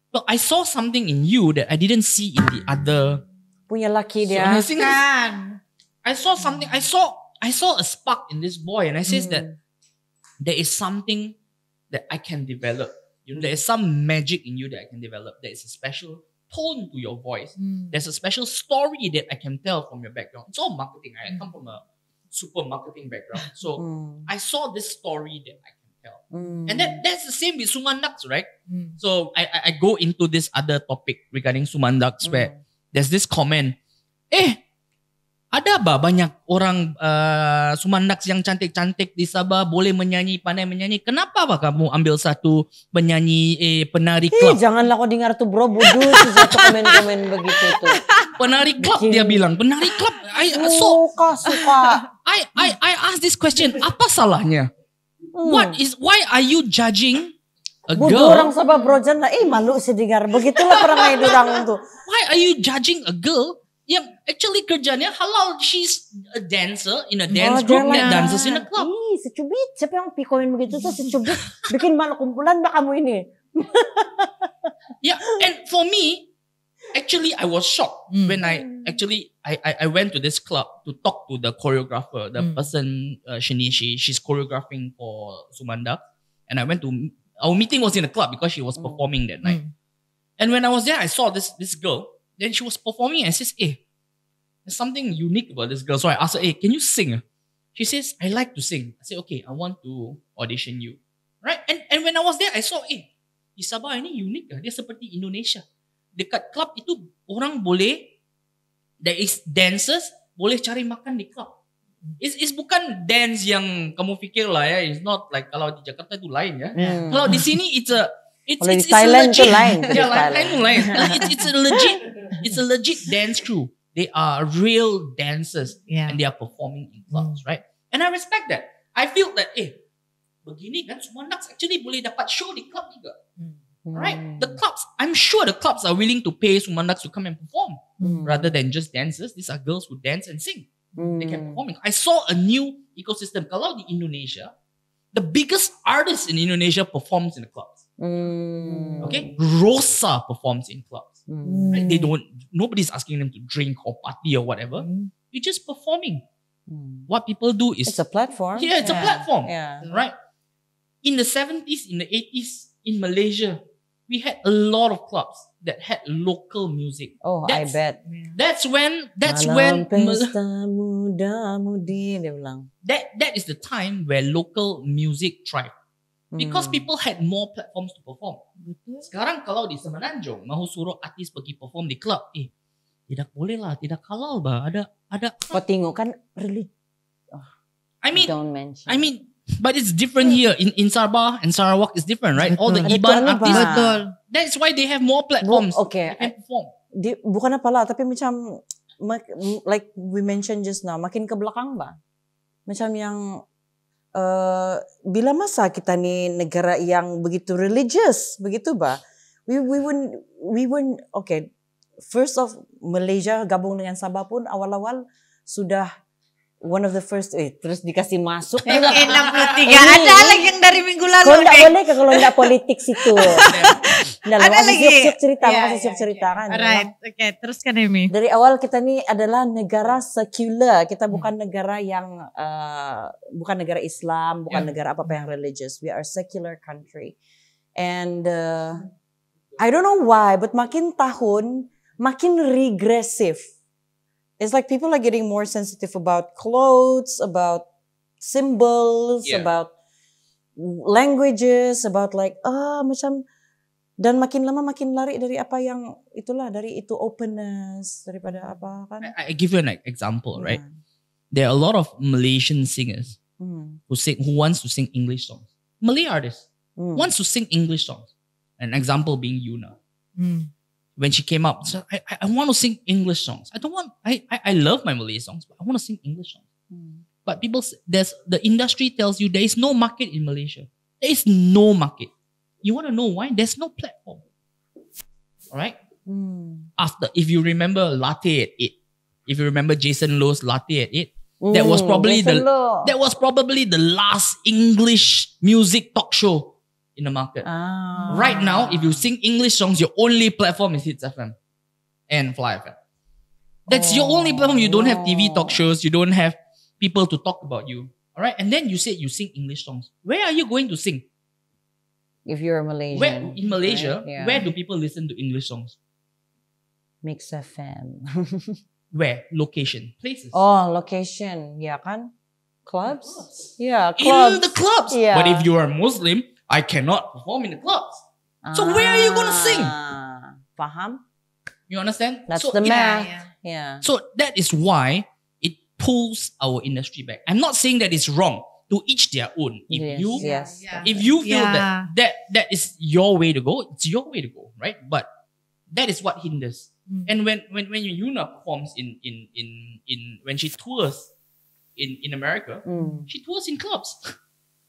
well, I saw something in you that I didn't see in the other. Punya laki dia. I saw something. I saw a spark in this boy, and I says that there is something that I can develop. You know, there is some magic in you that I can develop. There is a special tone to your voice. There's a special story that I can tell from your background. It's all marketing. I come from a super marketing background, so I saw this story that I can tell, and that's the same with Sumandaks, right? So I go into this other topic regarding Sumandaks where there's this comment, ada ba banyak orang Sumandaks yang cantik-cantik di Sabah boleh menyanyi, pandai menyanyi. Kenapa ba kamu ambil satu penyanyi penari klub? Janganlah kau dengar tuh bro, bodoh sih satu komen-komen begitu tuh. Penari klub dia bilang, penari klub. Suka. I ask this question, apa salahnya? Why are you judging a girl? Bodoh orang Sabah bro, jangan malu sih dengar. Begitulah perangai orang tuh. Why are you judging a girl yang actually kerjanya halal? She's a dancer in a dance group that dances in a club. Secubit. Siapa yang komen begitu tuh secubit. Bikin malu kumpulan ba kamu ini? Yeah, and for me, actually I was shocked when I went to this club to talk to the choreographer, the person Shinichi. She's choreographing for Sumandak, and I went to our meeting was in a club because she was performing that night. And when I was there, I saw this girl. Then she was performing and says, there's something unique about this girl. So I asked her, can you sing? She says, I like to sing. I said, okay, I want to audition you. Right? And when I was there, I saw, di Sabah ini unik lah. Dia seperti Indonesia. Dekat club itu orang boleh, there is dancers, boleh cari makan di club. It's bukan dance yang kamu fikir lah ya. It's not like kalau di Jakarta itu lain ya. Kalau di sini it's Thailand itu lain. It's a legit dance crew. They are real dancers and they are performing in clubs, right? And I respect that. I feel that begini kan Sumandaks actually boleh dapat show di club juga. Right? The clubs, I'm sure the clubs are willing to pay Sumandaks to come and perform rather than just dancers. These are girls who dance and sing. They can perform. I saw a new ecosystem. Kalau di Indonesia, the biggest artist in Indonesia performs in the clubs. Okay, Rosa performs in clubs. Right? Nobody's asking them to drink or party or whatever. You're just performing. What people do is it's a platform. Yeah, it's a platform. Yeah. Right. In the 70s, in the 80s, in Malaysia, we had a lot of clubs that had local music. Oh, I bet. That's when pesta muda-mudi dia bilang. That is the time where local music thrived. Because people had more platforms to perform. Sekarang kalau di Semenanjung mahu suruh artis pergi perform di club, tidak boleh lah, tidak halal bah. Ada. Kau tengok kan don't mention. I mean, but it's different here in Sabah and Sarawak is different, right? All the Iban artists. That's why they have more platforms. Okay. They can perform. Bukan apa lah, tapi macam like we mentioned just now, makin ke belakang ba? Macam yang bila masa kita ni negara yang begitu religious, begitu ba? We wouldn't okay. First of Malaysia gabung dengan Sabah pun awal-awal sudah one of the first terus dikasih masuk. 63 ada lagi yang dari minggu lalu. Kau enggak boleh kalau enggak politik situ. Ada lagi. Masih cerita kan. Right. Okay, teruskan Amy. Dari awal kita ni adalah negara sekular. Kita bukan negara yang bukan negara Islam, bukan negara apa-apa yang religious. We are a secular country. And I don't know why, but makin tahun makin regressive. It's like people are getting more sensitive about clothes, about symbols, about languages, about like macam, dan makin lama makin lari dari apa yang itulah, dari itu openness daripada apa kan. I give you an example, right? There are a lot of Malaysian singers who wants to sing English songs. Malay artists wants to sing English songs. An example being Yuna. When she came up, so I want to sing English songs. I love my Malay songs, but I want to sing English songs. But the industry tells you there is no market in Malaysia. There is no market. You want to know why? There's no platform. All right. If you remember Latte at 8, if you remember Jason Lowe's Latte at 8, that was probably the last English music talk show in the market. Right now, if you sing English songs, your only platform is Hits FM and Fly FM. That's your only platform. You don't have TV talk shows. You don't have people to talk about you. All right. And then you said you sing English songs. Where are you going to sing? If you're a Malaysian. Where in Malaysia, right? Where do people listen to English songs? Mix FM. Where? Location. Places. Oh, location. Yeah, kan? Clubs? Yeah, clubs. In the clubs. Yeah. But if you are Muslim, I cannot perform in the clubs. So where are you going to sing? Faham? You understand? That's the math. Yeah. So that is why it pulls our industry back. I'm not saying that it's wrong. To each their own. If you feel that is your way to go, it's your way to go, right? But that is what hinders. And when Yuna performs in when she tours in America, she tours in clubs.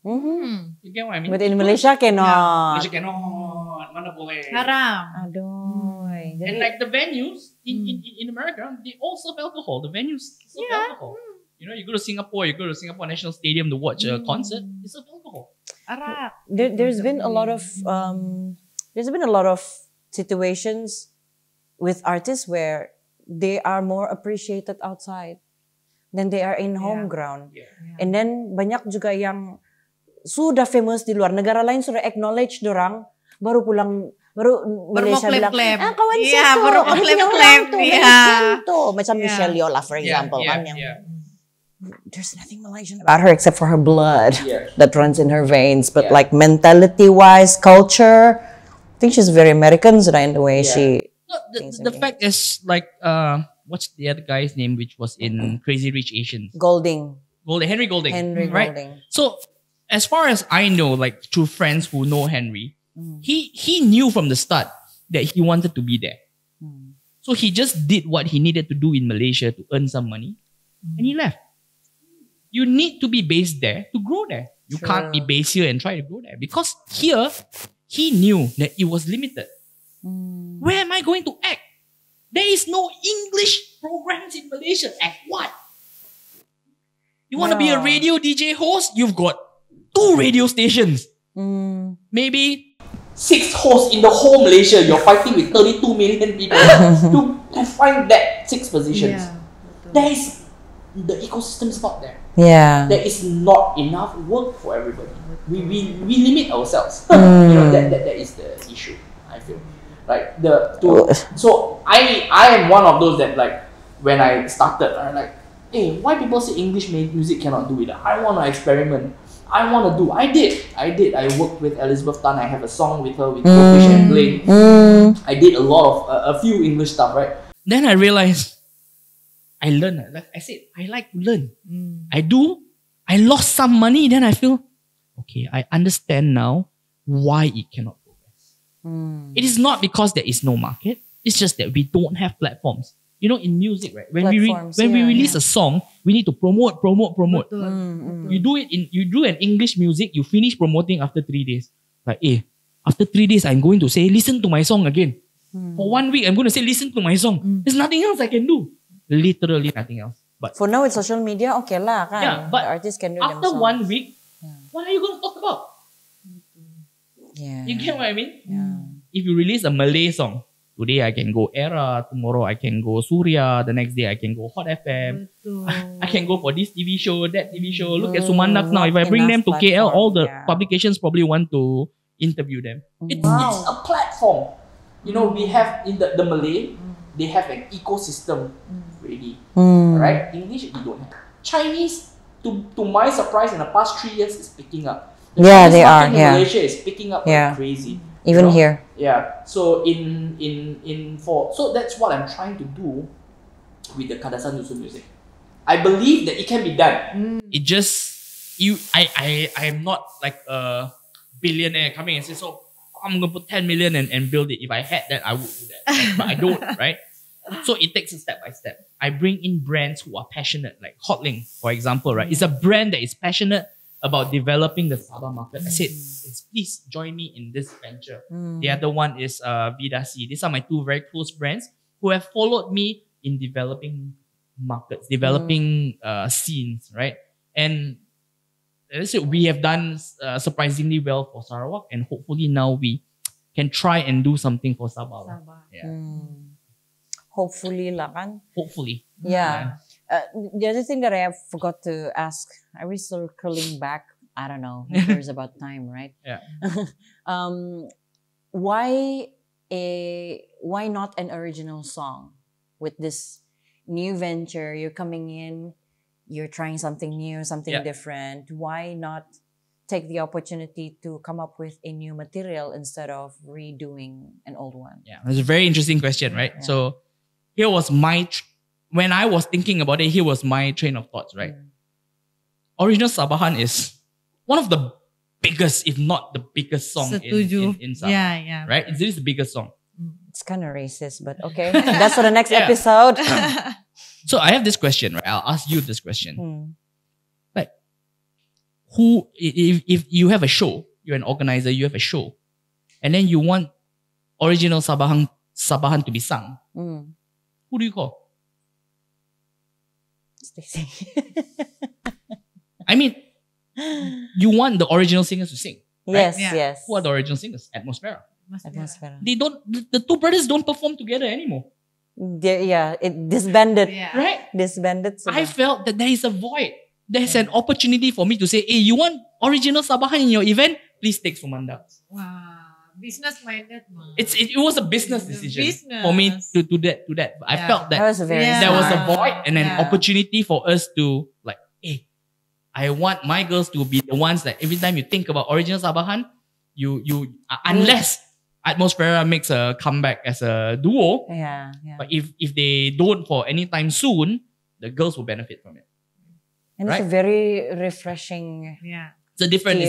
You get what I mean? But in Malaysia cannot. Malaysia cannot. Mana boleh. Haram. Aduh. And like the venues in America, they all serve alcohol. The venues serve alcohol. You know, you go to Singapore National Stadium to watch a concert, they serve alcohol. There's been a lot of situations with artists where they are more appreciated outside than they are in home ground. And then banyak juga yang sudah famous di luar negara lain sudah acknowledge dorang, baru Malaysia bilang, kawan saya baru klaim. Macam Michelle Yeoh lah, for example, kan yang there's nothing Malaysian about her except for her blood that runs in her veins. But like mentality-wise, culture, I think she's very American in the way she. No, the fact is like what's the other guy's name which was in Crazy Rich Asians? Henry Golding. Right? So as far as I know, like through friends who know Henry, he knew from the start that he wanted to be there. So he just did what he needed to do in Malaysia to earn some money, and he left. You need to be based there to grow there. You can't be based here and try to grow there. Because here, he knew that it was limited. Where am I going to act? There is no English programs in Malaysia. Act what? You want to be a radio DJ host? You've got 2 radio stations. Maybe 6 hosts in the whole Malaysia. You're fighting with 32 million people to find that 6 positions. The ecosystem is not there. There is not enough work for everybody. We limit ourselves. You know, that is the issue, I feel. Like so I am one of those that like when I started, I'm like, hey, why people say English music cannot do it? I want to experiment. I want to do. I did. I worked with Elizabeth Tan. I have a song with her with Goldfish and Bling. I did a few English stuff, right? Then I realized I learned. Like I said, I like to learn. I do. I lost some money. Then I feel, okay, I understand now why it cannot progress. It is not because there is no market. It's just that we don't have platforms. You know, in music, right? When we release a song, we need to promote. You do an English music, you finish promoting after 3 days. Like, after 3 days, I'm going to say, listen to my song again. For 1 week, I'm going to say, listen to my song. There's nothing else I can do. Literally nothing else. But for now, with social media, okay lah kan. Yeah, but the artists can do after themselves. 1 week, what are you going to talk about? You get what I mean? If you release a Malay song, today I can go Era, tomorrow I can go Surya, the next day I can go Hot FM. I can go for this TV show, that TV show. Look at Sumandak now. If I bring them to KL, all the publications probably want to interview them. It's a platform. You know, we have in the Malay, they have an ecosystem ready. Right? English, we don't have. Chinese, to my surprise, in the past 3 years, is picking up. The Chinese market in Malaysia is picking up like crazy. Even here. Yeah. So so that's what I'm trying to do with the Kadasan Dusun music. I believe that it can be done. It just I'm not like a billionaire coming and say, so I'm gonna put 10 million and build it. If I had that, I would do that. But I don't, right? So it takes a step by step. I bring in brands who are passionate, like Hotlink, for example, right? It's a brand that is passionate about developing the Sabah market. I said, please join me in this venture. The other one is Vidasi. These are my two very close brands who have followed me in developing markets, developing scenes, right? And as I said, we have done surprisingly well for Sarawak, and hopefully now we can try and do something for Sabah. Yeah. Hopefully lah kan. Hopefully. Yeah. The other thing that I have forgot to ask, are we circling back? I don't know. Who cares about time, right? Yeah. Why not an original song with this new venture? You're coming in, you're trying something new, something different. Why not take the opportunity to come up with a new material instead of redoing an old one? Yeah, that's a very interesting question, right? Yeah. So here was when I was thinking about it, here was my train of thoughts, right? Original Sabahan is one of the biggest, if not the biggest song in Sabah. Yeah. Right? It is the biggest song. It's kind of racist, but okay. That's for the next episode. So I have this question, right? I'll ask you this question. Like, who, if you have a show, you're an organizer, you have a show, and then you want original Sabahan to be sung, who do you call? Stacey. I mean, you want the original singers to sing. Right? Yes. Who are the original singers? Atmosfera. Atmosfera. The two brothers don't perform together anymore. It disbanded. Yeah. Right? Disbanded. I felt that there is a void. There's an opportunity for me to say, hey, you want original Sabahan in your event? Please take Sumanda. Wow. Business-minded. It was a business decision for me to do that. I felt that was very there was a void and an opportunity for us to like, hey, I want my girls to be the ones that every time you think about original Sabahan, you unless Atmosfera makes a comeback as a duo, but if they don't for any time soon, the girls will benefit from it. And it's a very refreshing. It's a different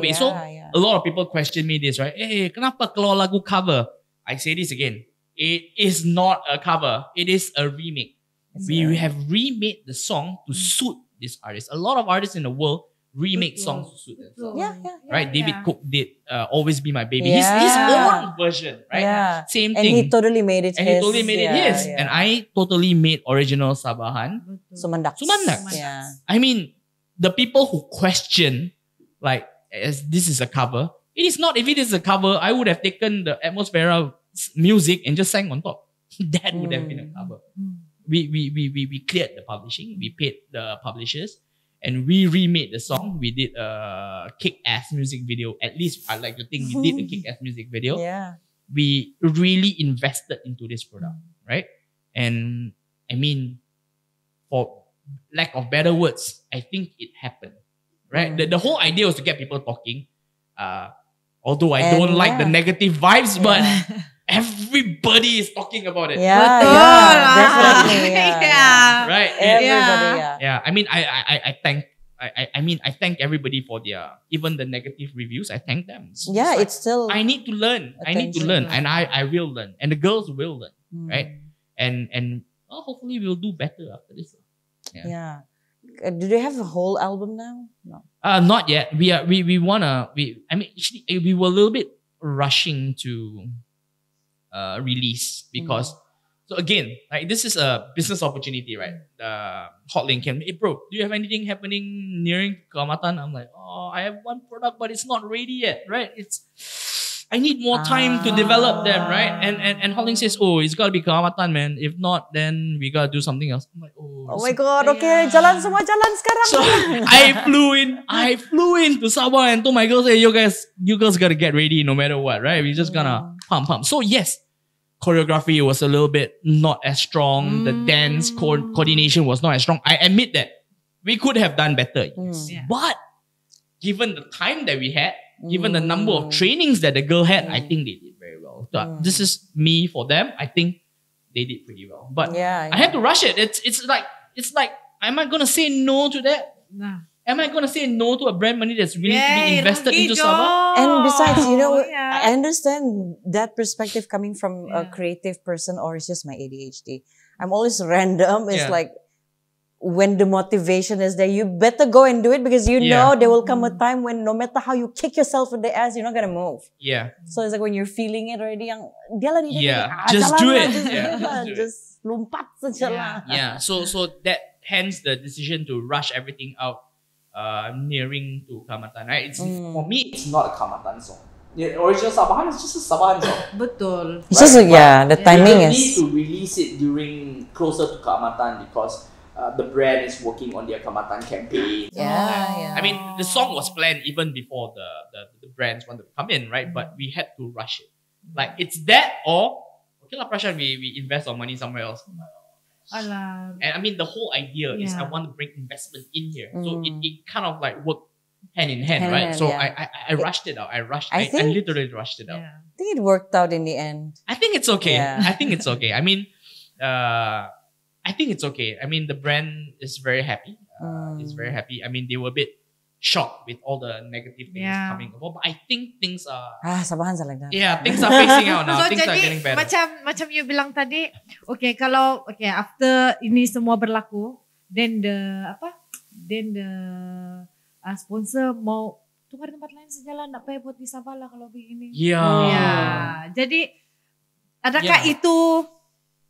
way. So a lot of people question me this, right? Hey, kenapa kalau lagu cover? I say this again. It is not a cover. It is a remake. We have remade the song to suit this artist. A lot of artists in the world remake songs to suit them. Right? David Cook did Always Be My Baby. His own version, right? Yeah. Same thing. And he totally made it his. And I totally made original Sabahan. Sumandak. Yeah. I mean, the people who question, like, as this is a cover, it is not. If it is a cover, I would have taken the Atmosfera music and just sang on top. That would have been a cover. We cleared the publishing, we paid the publishers, and we remade the song. We did a kick-ass music video. At least I like to think we did a kick-ass music video. Yeah. We really invested into this product, right? And I mean, for lack of better words, I think it happened, right? The whole idea was to get people talking. Although I don't like the negative vibes, but everybody is talking about it. Definitely. Right? Everybody, I mean, I thank everybody for their, even the negative reviews. I thank them. It's still. I need to learn. And I will learn, and the girls will learn, right? And hopefully we'll do better after this. Yeah. Do they have a whole album now? No. Not yet. We were a little bit rushing to release because so again, like, this is a business opportunity, right? Hotlink came, hey bro, do you have anything happening nearing Keamatan? I'm like, I have one product, but it's not ready yet, right? I need more time to develop them, right? And Hotlink says, it's gotta be Keamatan, man. If not, then we gotta do something else. I'm like, oh my god, okay, jalan sekarang. So I flew in to Sabah and told my girls, hey, you girls gotta get ready no matter what, right? We're just gonna pump. So yes, choreography was a little bit not as strong. The dance coordination was not as strong. I admit that we could have done better. But given the time that we had, given the number of trainings that the girl had, I think they did very well. So this is me for them. I think they did pretty well. But I had to rush it. It's like, am I gonna say no to that? Nah. am I going to say no to a brand money that's willing to be invested into Sabah? And besides, I understand that perspective coming from a creative person, or it's just my ADHD. I'm always random. It's like, when the motivation is there, you better go and do it, because you know there will come a time when no matter how you kick yourself in the ass, you're not gonna move. Yeah. So it's like when you're feeling it already, just do it. Just lompat saja lah. Yeah. So that hence the decision to rush everything out, nearing to Keamatan, right? It's for me, it's not a Keamatan song. The original Sabahan is just a Sabahan song. Betul. It's just the timing is. You need to release it during closer to Keamatan because the brand is working on their Keamatan campaign. Yeah. I mean, the song was planned even before the brands wanted to come in, right? But we had to rush it. Like, it's that or, okay lah, Prashan, we invest our money somewhere else. Alam. And I mean, the whole idea is I want to bring investment in here. So it kind of like worked hand in hand, right? So I rushed it out. I literally rushed it out. I think it worked out in the end. I think it's okay. I think it's okay. I mean, I think it's okay. I mean, the brand is very happy. It's very happy. I mean, they were a bit shocked with all the negative things coming over. But I think things are... Sabahan like that. Yeah, things are phasing out now. So things are jadi, getting better. macam you bilang tadi, after ini semua berlaku, then the sponsor mau tukar tempat lain sejalan, nak payah buat di Sabah lah kalau begini. Jadi, adakah itu...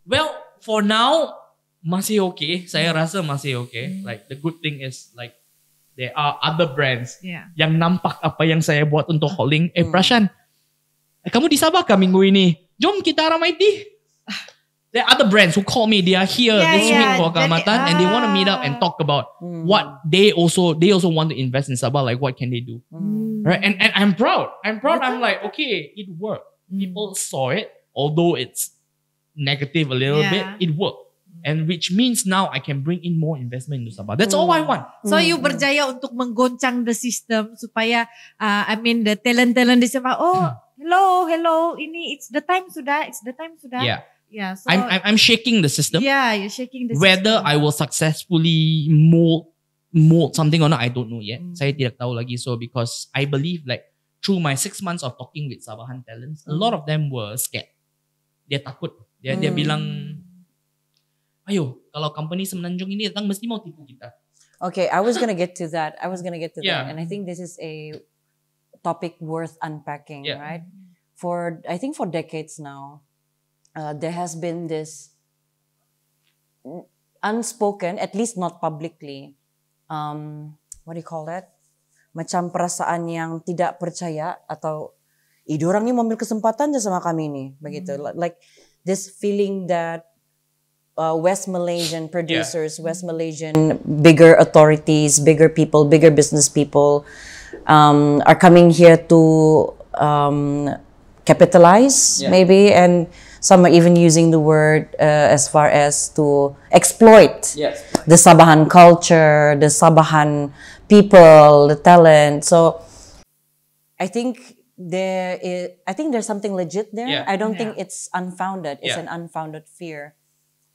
Well, for now, masih okay. Saya rasa masih okay. Like, the good thing is, like, there are other brands yang nampak apa yang saya buat untuk Holing. Prashan, kamu di Sabah kah minggu ini? Jom kita ramai tea. There are other brands who call me. They are here this week for Keamatan and they want to meet up and talk about what they also want to invest in Sabah. Like, what can they do? Right? And I'm proud. I'm like, okay, it worked. People saw it, although it's negative a little bit. It worked. And which means now I can bring in more investment into Sabah. That's all I want. So you berjaya untuk menggoncang the system supaya the talent di Sabah. Hello, ini it's the time sudah. Yeah. So I'm shaking the system. Yeah, you're shaking the Whether system. I will successfully mold something or not, I don't know yet. Saya tidak tahu lagi. So because I believe like through my 6 months of talking with Sabahan talents, a lot of them were scared. Dia takut. Dia bilang, ayo, kalau company semenanjung ini datang mesti mau tipu kita. Okay, I was gonna get to that. And I think this is a topic worth unpacking, right? I think for decades now, there has been this unspoken, at least not publicly, what do you call that? Macam perasaan yang tidak percaya atau orang ni mau ambil kesempatan je sama kami ni, begitu. Like this feeling that West Malaysian producers, West Malaysian bigger authorities, bigger people, bigger business people are coming here to capitalize maybe, and some are even using the word as far as to exploit the Sabahan culture, the Sabahan people, the talent. So I think there's something legit there. I don't think it's unfounded. It's an unfounded fear.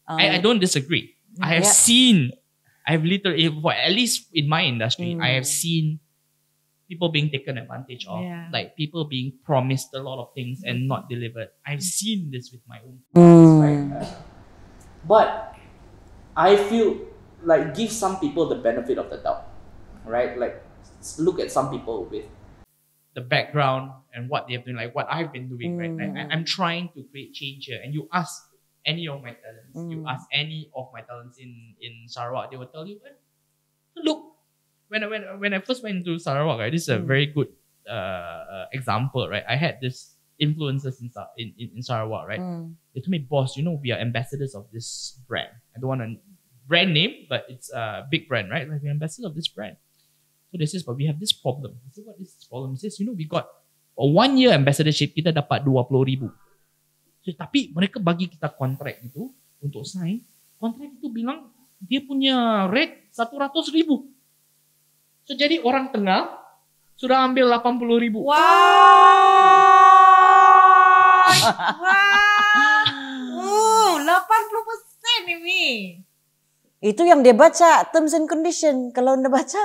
I don't disagree. I've literally, at least in my industry, I have seen people being taken advantage of. Like people being promised a lot of things and not delivered. I've seen this with my own eyes, right? But I feel like give some people the benefit of the doubt, right? Like look at some people with the background and what they've been like, what I've been doing, right? I'm trying to create change here. And you ask any of my talents, you ask any of my talents in Sarawak, they will tell you, look, when I first went to Sarawak, right, this is a very good example, right? I had this influencers in Sarawak, right? They told me, boss, we are ambassadors of this brand. I don't want a brand name, but it's a big brand, right? Like we're ambassadors of this brand. So they says, but we have this problem. I said, what is this problem? He says, we got a 1 year ambassadorship, kita dapat 20,000. So, tapi mereka bagi kita kontrak gitu untuk sign. Kontrak itu bilang dia punya rate 100,000. So jadi orang tengah sudah ambil 80,000. Wow. Wow. 80% ini. Itu yang dia baca terms and condition. Kalau anda baca,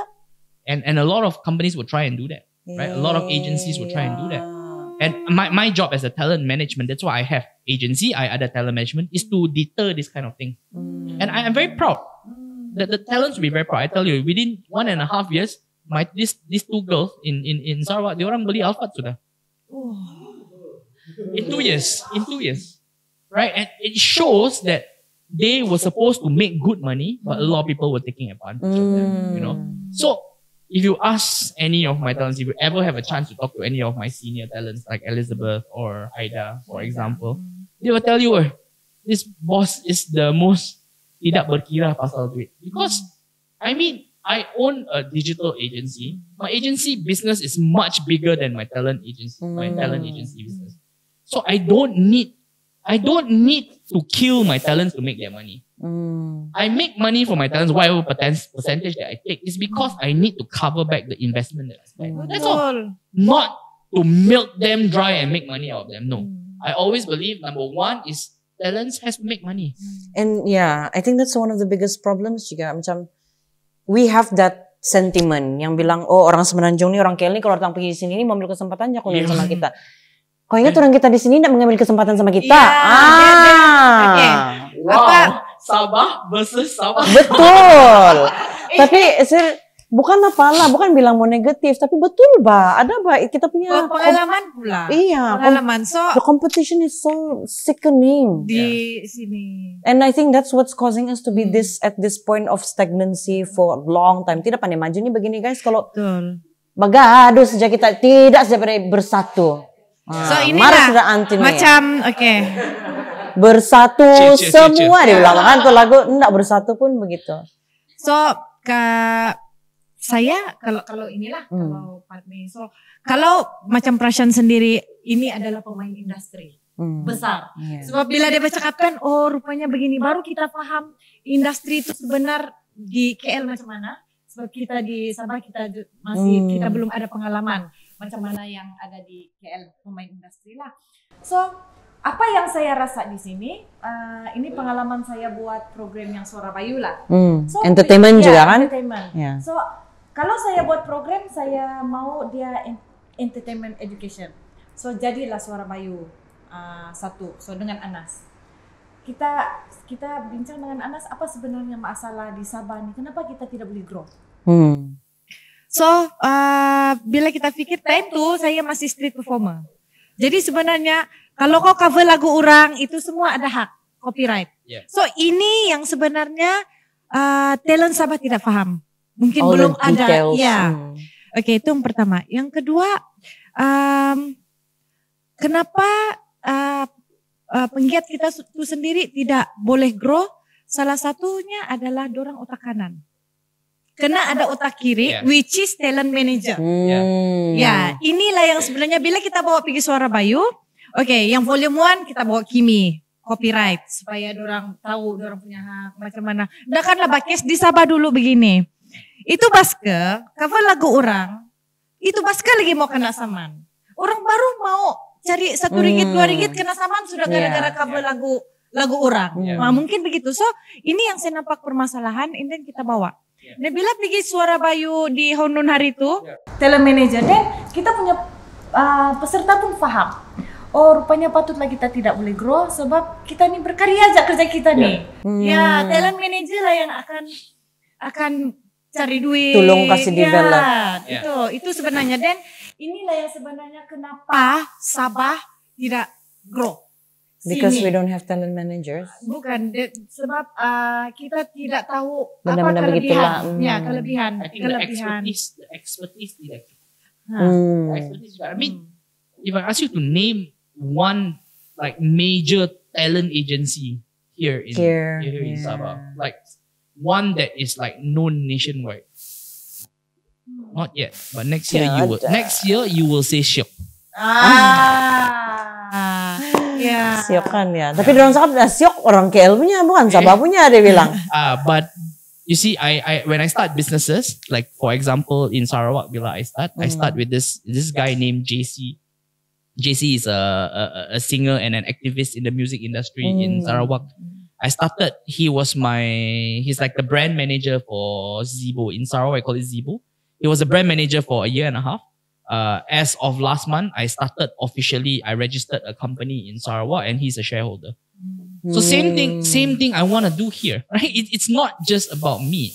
And a lot of companies will try and do that, right? A lot of agencies will try and do that. And my job as a talent management, that's why I have agency, I ada talent management, is to deter this kind of thing. And I am very proud. The talents will be very proud. I tell you, within 1.5 years, these two girls in Sarawak, diorang beli Alphard sudah. In 2 years. Right? And it shows that they were supposed to make good money, but a lot of people were taking advantage of them, you know. So, if you ask any of my talents, if you ever have a chance to talk to any of my senior talents like Elizabeth or Aida, for example, they will tell you, this boss is the most tidak berkira pasal duit. Because, I mean, I own a digital agency. My agency business is much bigger than my talent agency, business. So I don't need to kill my talents to make their money. I make money for my talents, whatever percentage that I take, is because I need to cover back the investment that I spend. That's all. Not to milk them dry and make money out of them. No. I always believe number one is talents has to make money. And yeah, I think that's one of the biggest problems juga. Macam we have that sentiment yang bilang, oh orang Semenanjung ni, orang KL ni kalau datang pergi di sini ni mengambil kesempatan aja kalau sama kita. Kau ingat orang kita di sini tidak mengambil kesempatan sama kita? Wow. Sabah versus Sabah. Betul. Tapi bukan bilang mau negatif, tapi betul ada kita punya pengalaman pula. Iya, pengalaman. So the competition is so sickening di sini. And I think that's what's causing us to be at this point of stagnancy for a long time. Tidak pandai maju nih begini guys, kalau bagado saja kita tidak seperti bersatu. So inilah macam bersatu semua diulang kan tuh lagu enggak bersatu pun begitu. So saya kalau inilah kalau Padme, so kalau macam Prashan sendiri ini adalah pemain industri besar. Sebab bila dia bercakapkan, oh rupanya begini, baru kita paham industri itu sebenar di KL macam mana. Sebab kita di Sabah kita belum ada pengalaman macam mana yang ada di KL pemain industri lah. So apa yang saya rasa di sini, ini pengalaman saya buat program yang Suara Bayu lah. So, entertainment juga kan? Entertainment. Yeah. So kalau saya buat program, saya mau dia entertainment education. So jadilah Suara Bayu satu. So dengan Anas, kita bincang dengan Anas apa sebenarnya masalah di Sabah ni. Kenapa kita tidak boleh grow? So bila kita pikir time tu saya masih street performer. Jadi sebenarnya kalau kau cover lagu orang itu semua ada hak copyright. Yeah. So ini yang sebenarnya talent Sabah tidak paham. Mungkin belum ada. Ya. Oke, itu yang pertama. Yang kedua, kenapa penggiat kita itu sendiri tidak boleh grow? Salah satunya adalah dorang otak kanan. Kena ada otak kiri, which is talent manager. Ya, inilah yang sebenarnya bila kita bawa pergi Suara Bayu, yang volume 1 kita bawa Kimi, copyright, supaya dorang tahu dorang punya hak macam mana. Dah kan lah bakes di Sabah dulu begini. Itu baske, cover lagu orang, itu baske lagi mau kena saman. Orang baru mau cari 1 ringgit, 2 ringgit kena saman sudah gara-gara cover lagu orang. Nah, mungkin begitu. So ini yang saya nampak permasalahan, and then kita bawa. Dan bila pergi Suara Bayu di Honun hari itu, talent manager, dan kita punya peserta pun faham. Oh rupanya patutlah kita tidak boleh grow sebab kita ni berkarya aja kerja kita nih. Ya talent manager lah yang akan cari duit. Tolong kasih develop. Itu sebenarnya. Dan inilah yang sebenarnya kenapa Sabah tidak grow. Because we don't have talent managers. Bukan, sebab kita tidak tahu apa kelebihan. Ya, kelebihan. I think the expertise tidak. The expertise. I mean, if I ask you to name one like major talent agency here in Sabah, like one that is like known nationwide. Not yet, but next year you will say Syok. Syok kan ya. Tapi dorang cakap Syok orang KL punya, bukan Sabah punya dia bilang. But you see, I when I start businesses, like for example in Sarawak, bila I start with this guy named JC. JC is a singer and an activist in the music industry in Sarawak. I started, he's like the brand manager for Zibo. In Sarawak, I call it Zibo. He was a brand manager for a year and a half. As of last month, I registered a company in Sarawak, and he's a shareholder. So same thing I want to do here, right? It's not just about me.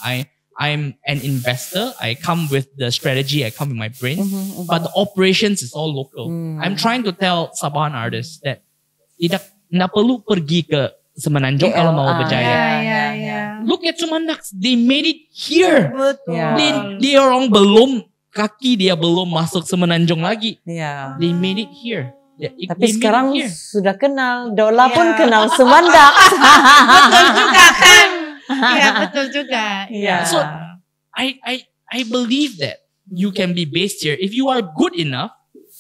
I'm an investor. I come with the strategy. I come with my brains, but the operations is all local. I'm trying to tell Sabahan artists that tidak perlu pergi ke Semenanjung kalau mau berjaya. Look at Sumandax. They made it here. Dia orang kaki dia belum masuk Semenanjung lagi. They made it here. Tapi sekarang sudah kenal, Dola pun kenal Sumandax. Betul juga kan? Iya, betul juga. So I believe that you can be based here if you are good enough.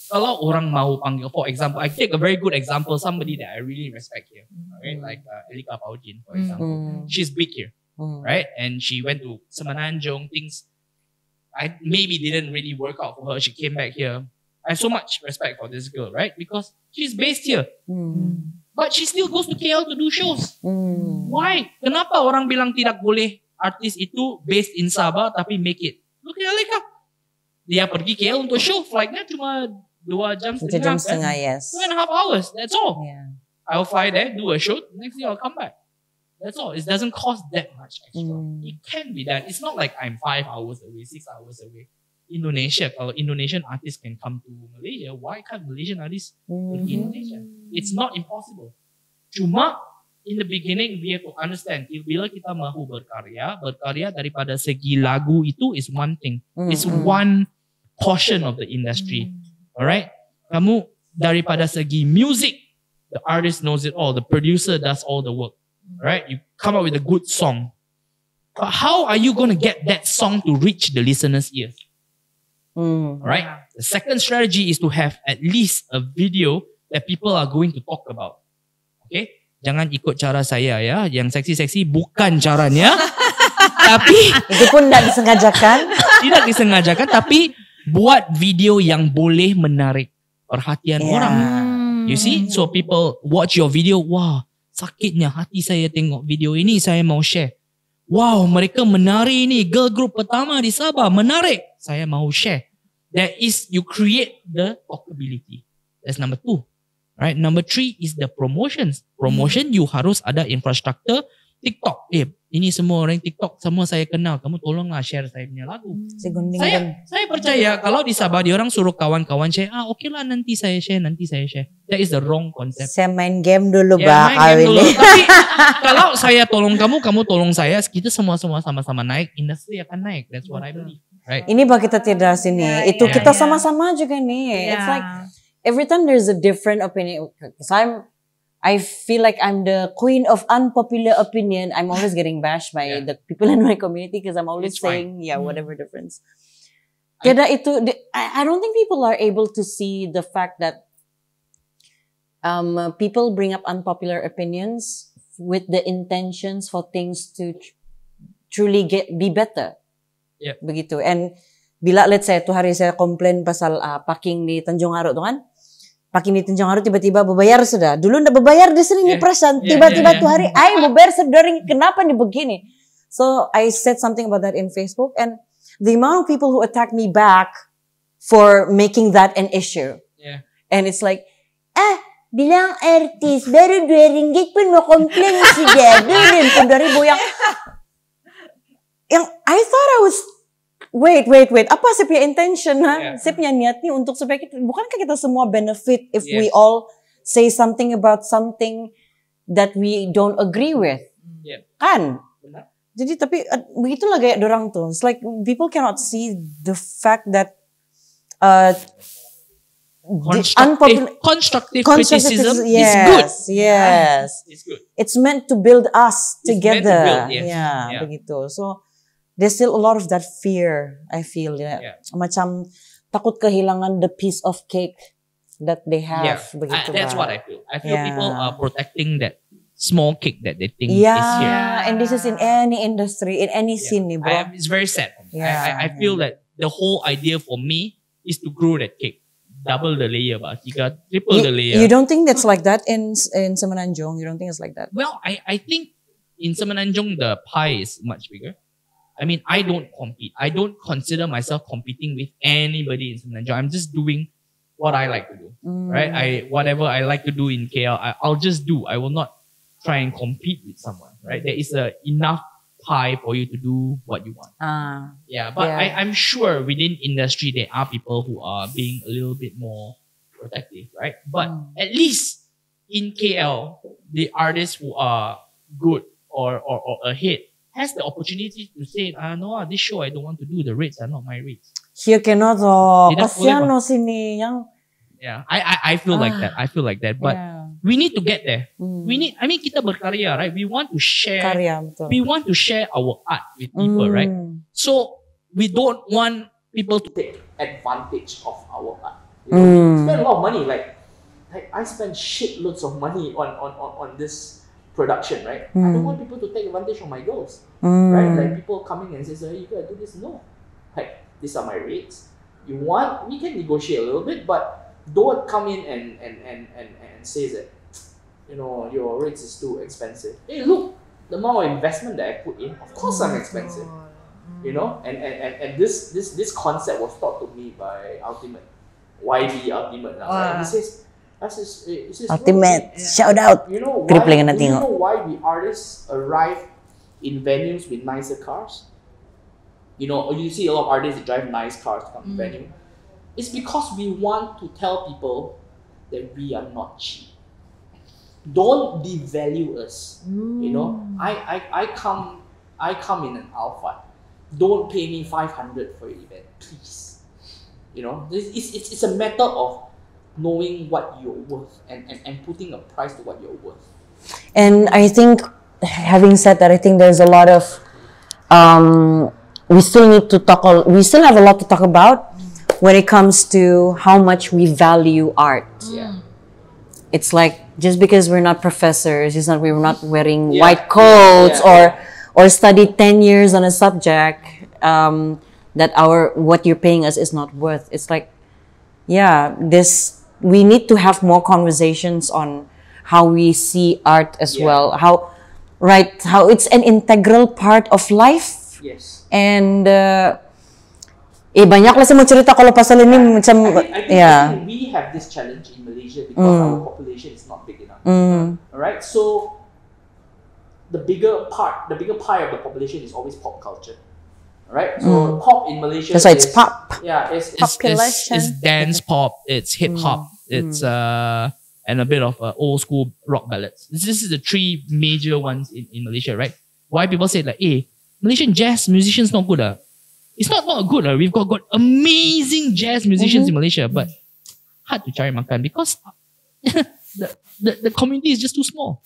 Kalau orang mau panggil, for example, I take a very good example, somebody that I really respect here, right? Like Elika Paujin, for example. She's big here, right? And she went to Semenanjung. Things I maybe didn't really work out for her. She came back here. I have so much respect for this girl, right? Because she's based here. But she still goes to KL to do shows. Why? Kenapa orang bilang tidak boleh artis itu based in Sabah tapi make it? Look at Elika. Dia pergi KL untuk show. Flightnya cuma 2 jam setengah. Yes. 2.5 hours. That's all. I'll fly there, do a show. Next day I'll come back. That's all. It doesn't cost that much extra. It can be done. It's not like I'm 5 hours away, 6 hours away. Indonesia, kalau Indonesian artists can come to Malaysia, why can't Malaysian artists pergi Indonesia? It's not impossible. Cuma in the beginning we have to understand, bila kita mahu berkarya daripada segi lagu itu is one thing. It's one portion of the industry. Alright? Kamu daripada segi music, the artist knows it all. The producer does all the work. Right? You come up with a good song. But how are you going to get that song to reach the listener's ears? Right? The second strategy is to have at least a video that people are going to talk about. Okay? Jangan ikut cara saya ya. Yang seksi-seksi bukan caranya. Tapi itu pun tidak disengajakan. Tidak disengajakan, tapi buat video yang boleh menarik perhatian orang. You see? So people watch your video, wah, sakitnya hati saya tengok video ini, saya mau share. Wow, mereka menari ni, girl group pertama di Sabah, menarik. Saya mau share. That is, you create the talkability. That's number 2. Right? Number 3 is the promotions. Promotion, you harus ada infrastructure. TikTok. Ini semua orang TikTok, semua saya kenal. Kamu tolonglah share saya punya lagu. Saya percaya kalau di Sabah dia orang suruh kawan-kawan share, okay lah nanti saya share. That is the wrong concept. Saya main game dulu main game dulu. Tapi kalau saya tolong kamu tolong saya, kita semua sama-sama naik, industri akan naik. That's what I believe. Right? Ini bang kita tidak sini. Itu kita sama-sama juga nih. It's like every time there's a different opinion. I feel like I'm the queen of unpopular opinion. I'm always getting bashed by the people in my community because I'm always saying, whatever difference. I don't think people are able to see the fact that people bring up unpopular opinions with the intentions for things to truly be better. Begitu. And bila let's say tu hari saya komplain pasal parking di Tanjung Aro tu kan. Pakai di Tanjung Aro tiba-tiba berbayar sudah. Dulu ndak berbayar di sini perasaan. Tiba-tiba tuh hari, mau bayar sedering. Kenapa nih begini? So I said something about that in Facebook, and the amount of people who attacked me back for making that an issue. And it's like, bilang artis baru RM2 pun mau komplain sudah. Belum pun 2,000 yang I thought I was Wait. Apa saya punya intention? Saya punya niat nih untuk supaya bukankah kita semua benefit if we all say something about something that we don't agree with? Kan? Jadi tapi begitulah gaya dorang tuh. It's like people cannot see the fact that constructive criticism is good. Yes. It's good. It's meant to build us together. Yes. Begitu. So there's still a lot of that fear, I feel. Macam takut kehilangan the piece of cake that they have. That's what I feel. I feel people are protecting that small cake that they think is here. And this is in any industry, in any scene, bro. It's very sad. I feel that the whole idea for me is to grow that cake. Double the layer, triple the layer. You don't think that's like that in Semenanjung? You don't think it's like that? Well, I think in Semenanjung, the pie is much bigger. I mean, I don't compete. I don't consider myself competing with anybody in Semenanjung. I'm just doing what I like to do, right? Whatever I like to do in KL, I'll just do. I will not try and compete with someone, right? There is enough pie for you to do what you want. But I'm sure within industry there are people who are being a little bit more protective, right? But at least in KL, the artists who are good or ahead has the opportunity to say, no, this show I don't want to do. The rates are not my rates. Here cannot kasihan no sini yang. Yeah, I feel like that. I feel like that. But we need to get there. I mean, kita berkarya, right? We want to share. We want to share our art with people, right? So we don't want people to take advantage of our art. You know, we spend a lot of money. Like I spend shitloads of money on this production, right? I don't want people to take advantage of my girls, right? Like people coming and say, "Hey, you gotta do this." No, like these are my rates. You want, we can negotiate a little bit, but don't come in and say that, you know, your rates is too expensive. Hey, look, the amount of investment that I put in, of course I'm expensive. You know, and this concept was taught to me by Ultimate, YB Ultimate. Right? He says, Ultimate, shout out. You know why we artists arrive in venues with nicer cars? You know, you see a lot of artists that drive nice cars to come to venue. It's because we want to tell people that we are not cheap. Don't devalue us. You know, I come in an Alphard. Don't pay me 500 for your event, please. You know, it's a matter of knowing what you're worth and putting a price to what you're worth. And I think, having said that, I think there's a lot of we still have a lot to talk about when it comes to how much we value art. It's like, just because we're not professors, we're not wearing white coats or studied 10 years on a subject, that what you're paying us is not worth. It's like, we need to have more conversations on how we see art as well. How it's an integral part of life. Yes. And banyak lah saya mau cerita kalau pasal ini macam I think we have this challenge in Malaysia because our population is not big enough. Alright, so the bigger pie of the population is always pop culture. Right? So pop in Malaysia that's why it's pop. Yeah, it's dance pop, it's hip hop, it's and a bit of old school rock ballads. This is the three major ones in Malaysia, right? Why people say like, hey, Malaysian jazz musicians not good. It's not good. We've got amazing jazz musicians in Malaysia, but hard to cari makan because the community is just too small.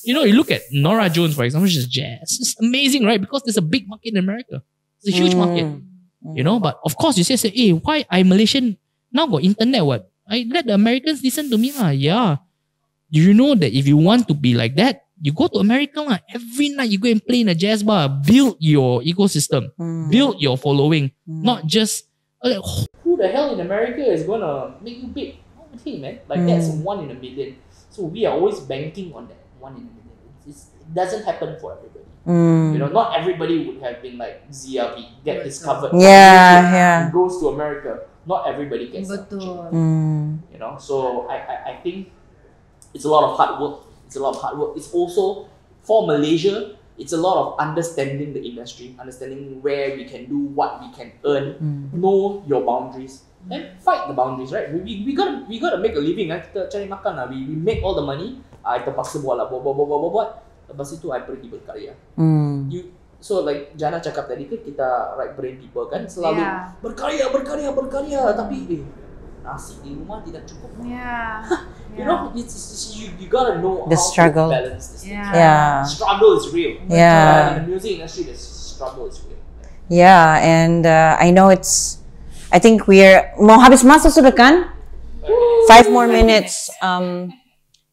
You know, you look at Nora Jones, for example, she's jazz. It's amazing, right? Because there's a big market in America. It's a huge market. You know, but of course you say, hey, why I Malaysian now got internet? What? I let the Americans listen to me. Yeah. Do you know that if you want to be like that, you go to America, every night you go and play in a jazz bar, build your ecosystem, build your following, not just who the hell in America is gonna make you big? Okay, man, like that's 1 in a million. So we are always banking on that 1 in a million. It doesn't happen for everybody. You know, not everybody would have been like ZRP, get discovered. Yeah. Goes to America. Not everybody gets that. You know, so I think it's a lot of hard work. It's also, for Malaysia, it's a lot of understanding the industry, understanding where we can do, what we can earn, know your boundaries, and fight the boundaries, right? We gotta make a living, kita cari makan lah. We make all the money, I terpaksa buat. Lepas itu I pergi berkarya. So like Jana cakap tadi kan, kita right brain people kan selalu berkarya, tapi nasi di rumah tidak cukup. You know, you gotta know the how struggle. to balance this. Struggle is real. In the music industry, the struggle is real. Yeah, and I know I think mau habis masa sudah kan? 5 more minutes.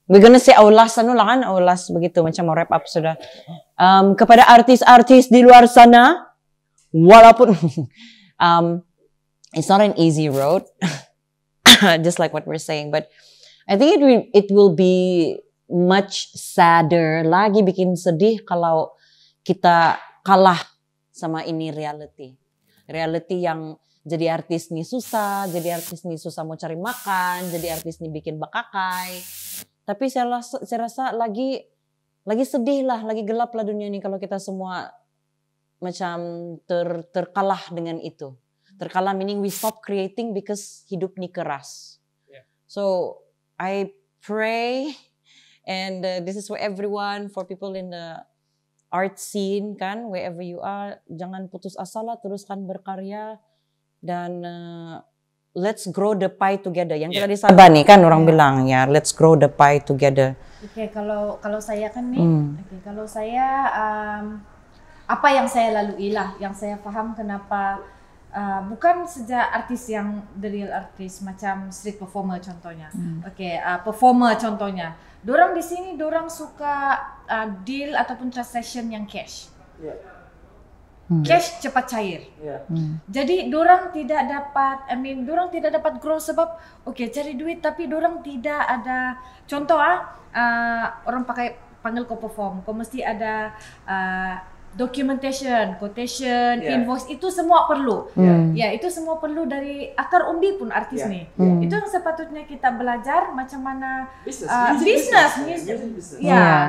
We're gonna say our last begitu, macam mau wrap up sudah. Kepada artis-artis di luar sana, walaupun it's not an easy road, just like what we're saying, but I think it will be much sadder, lagi bikin sedih kalau kita kalah sama ini reality. Reality yang jadi artis nih susah, mau cari makan, jadi artis nih bikin bakakai. Tapi saya rasa lagi sedih lah, lagi gelap lah dunia ini kalau kita semua macam terkalah dengan itu. Terkalah meaning we stop creating because hidup nih keras. Yeah. So I pray and this is for everyone, for people in the art scene kan, wherever you are, jangan putus asa lah, teruskan berkarya dan let's grow the pie together. Yang kita di Sabah nih kan orang bilang ya, let's grow the pie together. Oke, kalau saya kan nih, kalau saya apa yang saya lalui lah, yang saya paham kenapa bukan sejak artis yang the real artis macam street performer contohnya. Performer contohnya. Dorang di sini dorang suka deal ataupun transaction yang cash. Cash cepat cair. Jadi dorang tidak dapat dorang tidak dapat grow sebab cari duit tapi dorang tidak ada contoh orang panggil kau perform, kau mesti ada documentation, quotation, invoice, itu semua perlu. Ya, itu semua perlu dari akar umbi pun artis nih. Itu yang sepatutnya kita belajar macam mana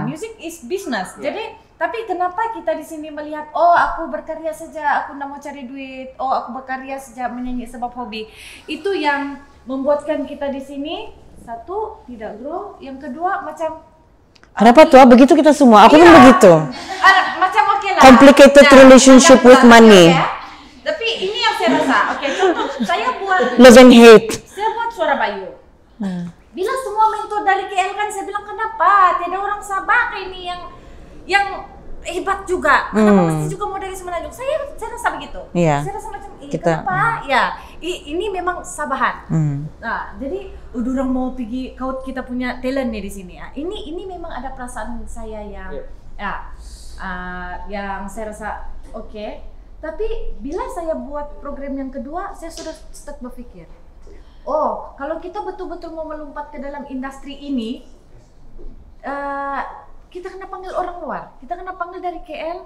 music is business. Jadi, tapi kenapa kita di sini melihat, aku berkarya saja, aku nak mau cari duit, aku berkarya saja menyanyi sebab hobi. Itu yang membuatkan kita di sini satu tidak grow, yang kedua macam kenapa tuh? Begitu kita semua. Aku pun begitu. Macam lah. Complicated relationship with money. Tapi ini yang saya rasa. Contoh saya buat love and hate. Saya buat Suara Bayu. Bila semua mentor dari KL kan, saya bilang kenapa tidak orang Sabah ini yang hebat juga. Kenapa mesti juga mau dari Semenanjung? Saya rasa begitu. Saya rasa macam kenapa? Ya, ini memang Sabahan. Nah, jadi orang mau pergi kita punya talent nih di sini. Ini memang ada perasaan saya yang yang saya rasa tapi bila saya buat program yang kedua, saya sudah start berpikir, kalau kita betul-betul mau melompat ke dalam industri ini, kita kena panggil orang luar, kita kena panggil dari KL,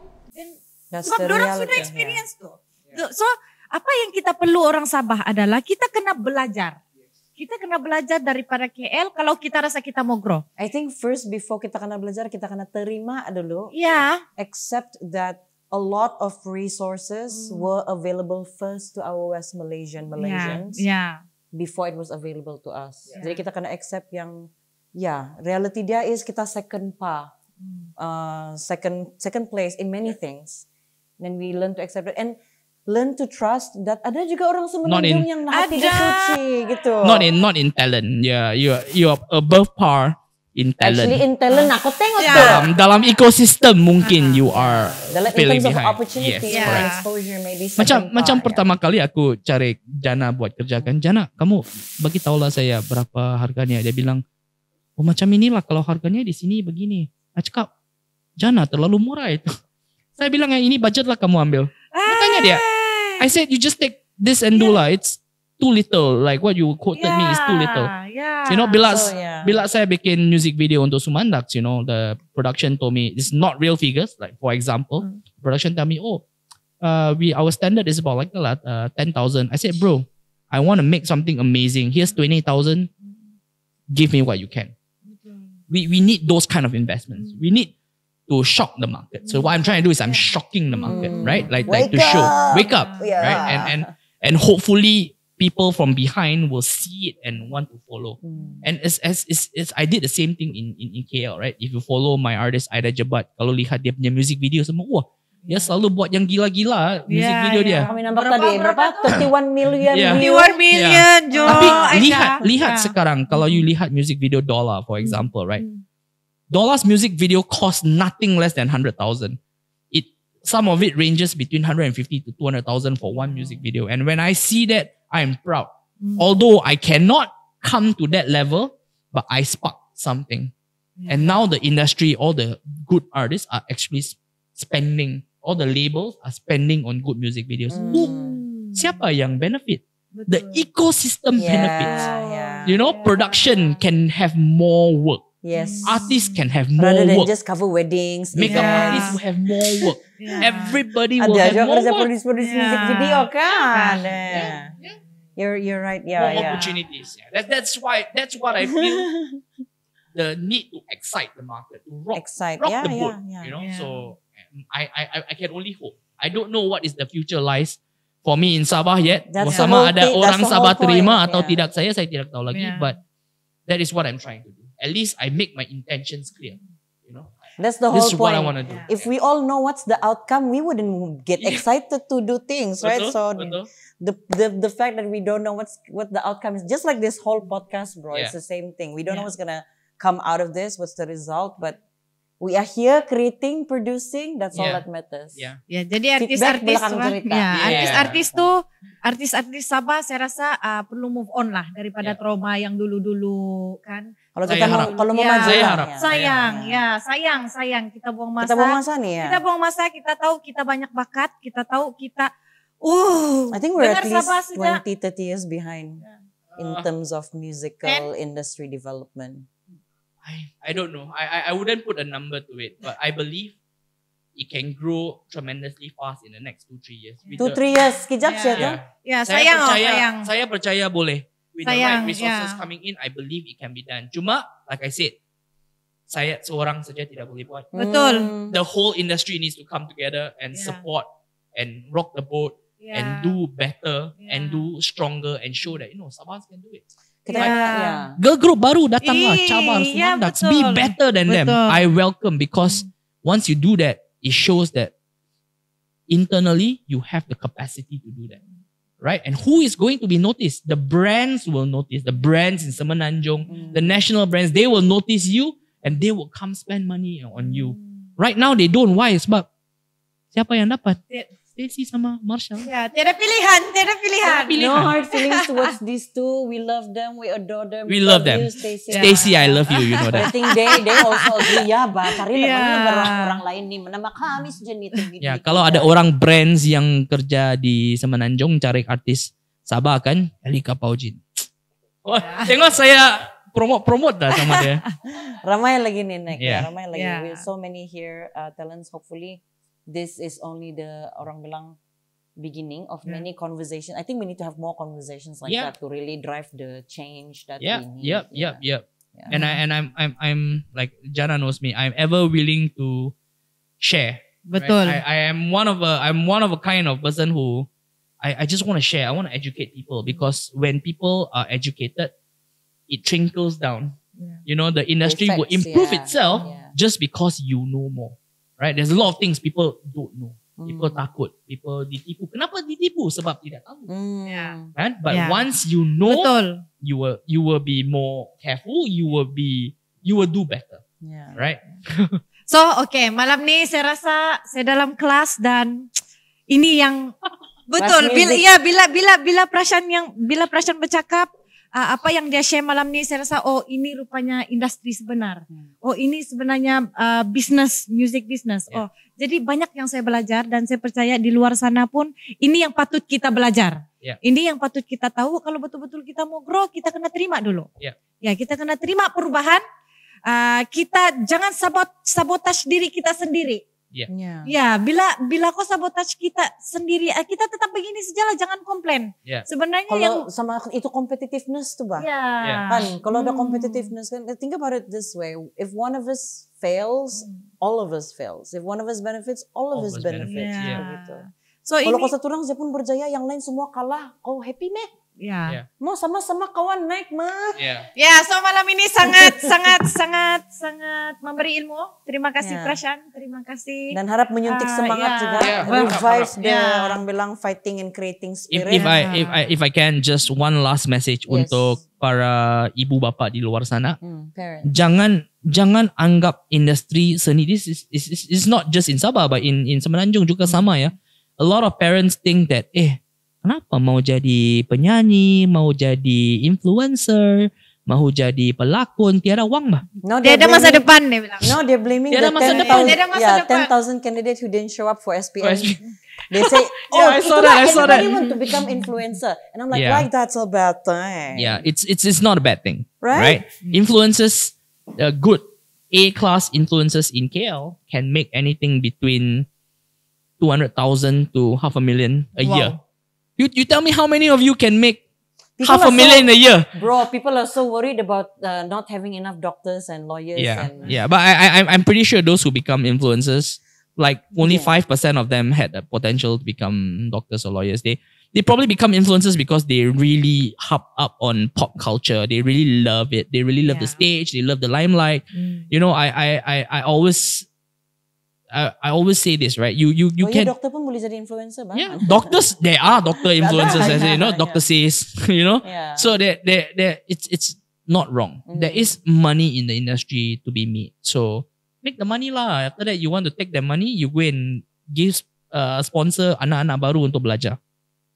sebab orang sudah experience tuh. So apa yang kita perlu orang Sabah adalah kita kena belajar. Kita kena belajar daripada KL kalau kita rasa kita mau grow. I think first before kita kena belajar, kita kena terima dulu. Accept that a lot of resources were available first to our West Malaysians before it was available to us. Jadi kita kena accept yang reality dia is kita second place in many things. Then we learn to accept it and learn to trust that ada juga orang Semenanjung yang hati suci gitu. Not in talent. You are above par in talent. Actually in talent aku tengok tuh. Dalam ekosistem mungkin you are feeling behind. Opportunity and exposure maybe. Macam pertama kali aku cari Jana buat kerjakan. Jana, kamu bagi tahulah saya berapa harganya. Dia bilang, macam inilah kalau harganya di sini begini. Aku cakap, Jana terlalu murah itu. Saya bilang ini budget lah kamu ambil. Tanya dia. I said you just take this and do lah. It's too little. Like what you quoted me is too little. You know, bila saya bikin music video untuk Sumandax, you know, the production told me it's not real figures. Like for example, production tell me, our standard is about like 10,000. I said, bro, I want to make something amazing. Here's 20,000. Give me what you can. We need those kind of investments. We need to shock the market. So what I'm trying to do is I'm shocking the market, right? Like to show, wake up, right? And hopefully people from behind will see it and want to follow. And as I did the same thing in KL, right? If you follow my artist Aida Jebat, kalau lihat dia punya music video semua, dia selalu buat yang gila-gila music video dia. Kami nampak tadi berapa? 31 million. 31 million, Jo. Tapi lihat sekarang, kalau you lihat music video Dollar, for example, right? Dollar's music video costs nothing less than 100,000. Some of it ranges between 150 to 200,000 for one music video. And when I see that, I'm proud. Although I cannot come to that level, but I sparked something. And now the industry, all the good artists are actually spending. All the labels are spending on good music videos. Siapa yang benefit? The ecosystem benefits. You know, production can have more work. Yes. Artists can have more Rather than work. just cover weddings. Makeup artists will have more work. Everybody will have more kerja work. produce music video kan. Yeah. You're right. More Yeah. opportunities. Yeah. That's what I feel. The need to excite the market, to rock the boat. You know, so I can only hope. I don't know what is the future lies for me in Sabah yet. Sama ada orang Sabah terima atau tidak saya tidak tahu lagi. But that is what I'm trying to do. At least I make my intentions clear. You know, that's the whole this is point. what I want to do. If we all know what's the outcome, we wouldn't get excited to do things, right? So the fact that we don't know what the outcome is, just like this whole podcast, bro, it's the same thing. We don't know what's gonna come out of this, what's the result, but we are here creating, producing, that's all that matters. Ya, jadi artis Sabah saya rasa perlu move on lah daripada trauma yang dulu-dulu kan. Kalau mau maju sayang kita buang masa. Kita buang masa, kita tahu kita banyak bakat, kita tahu kita I think we're at least 20-30 years behind in terms of musical industry development. I don't know. I wouldn't put a number to it, but I believe it can grow tremendously fast in the next 2-3 years. 2-3 years, kejap siya. Saya percaya boleh. With the right resources coming in, I believe it can be done. Cuma, like I said, saya seorang saja tidak boleh buat. Betul. The whole industry needs to come together and support and rock the boat and do better and do stronger and show that Sabahs can do it. Girl group baru datang lah, cabar semua. Be better than them. I welcome, because once you do that, it shows that internally you have the capacity to do that, right? And who is going to be noticed? The brands will notice. The brands in Semenanjung, the national brands, they will notice you and they will come spend money on you. Right now they don't. Why? Sebab siapa yang dapat? Stacy sama Marshall. Ya, tiada pilihan. No hard feelings towards these two. We love them. We adore them. We love them. Stacy, I love you. You know that. I think they also agree. Ya, bakari orang lain nih menambah kami sejenis. Ya, kalau ada orang brands yang kerja di Semenanjung cari artis Sabah kan, Elika Paujin. Oh, tengok saya promote dah sama dia. Ramai lagi nih Nek. Ramai lagi. We have so many here talents. Hopefully this is only the orang bilang beginning of many conversations. I think we need to have more conversations like that to really drive the change that we need. Yep. And I'm like Jana knows me. I'm ever willing to share. Betul. Right? I'm one of a kind of person who I just want to share. I want to educate people, because when people are educated, it trickles down. You know, the industry will improve itself just because you know more. Right? There's a lot of things people don't know. People takut. People ditipu. Kenapa ditipu? Sebab tidak tahu. Right? But once you know, you will be more careful. You will do better. Right? So, okay. Malam ni saya rasa saya dalam kelas dan ini yang betul. Bila Prashan bercakap, apa yang dia share malam ni, saya rasa ini rupanya industri sebenar. Ini sebenarnya music business. Jadi banyak yang saya belajar, dan saya percaya di luar sana pun ini yang patut kita belajar. Ini yang patut kita tahu. Kalau betul-betul kita mau grow, kita kena terima dulu. Ya, kita kena terima perubahan. Kita jangan sabotage diri kita sendiri. Ya, bila kau sabotage kita sendiri, kita tetap begini sajalah, jangan komplain. Sebenarnya kalau sama itu competitiveness tuh bah. Kan kalau ada competitiveness kan, think about it this way. If one of us fails, all of us fails. If one of us benefits, all of us benefits. Gitu. So kalau kau satu orang saja pun berjaya, yang lain semua kalah, kau happy meh? Mau sama-sama kawan naik mah. So malam ini sangat memberi ilmu. Terima kasih Prashan, terima kasih. Dan harap menyuntik semangat juga. Revive the orang bilang fighting and creating spirit. If I can, just one last message untuk para ibu bapa di luar sana. Jangan anggap industri seni, this is not just in Sabah, but in Semenanjung juga sama ya. A lot of parents think that kenapa mau jadi penyanyi, mau jadi influencer, mau jadi pelakon, tiada uang bah. Dia ada masa depan dia bilang. No, they're blaming the 10,000 candidates who didn't show up for SPM. They say, I saw that. Everybody want to become influencer. And I'm like, why that's a bad thing? Yeah, it's not a bad thing. Right? Influencers good A-class influencers in KL can make anything between 200,000 to 500,000 a year. You tell me how many of you can make People 500,000 a year? Bro, people are so worried about not having enough doctors and lawyers. But I'm pretty sure those who become influencers, like only 5% of them had the potential to become doctors or lawyers. They probably become influencers because they really hop up on pop culture. They really love it. They really love the stage. They love the limelight. You know, I always say this, right? You can. Dokter pun boleh jadi influencer, bang. Yeah, doctors. There are doctor influencers, as you know. Doctor says, you know. Yeah. So it's not wrong. There is money in the industry to be made. So make the money lah. After that, you want to take the money, you go and give sponsor anak-anak baru untuk belajar.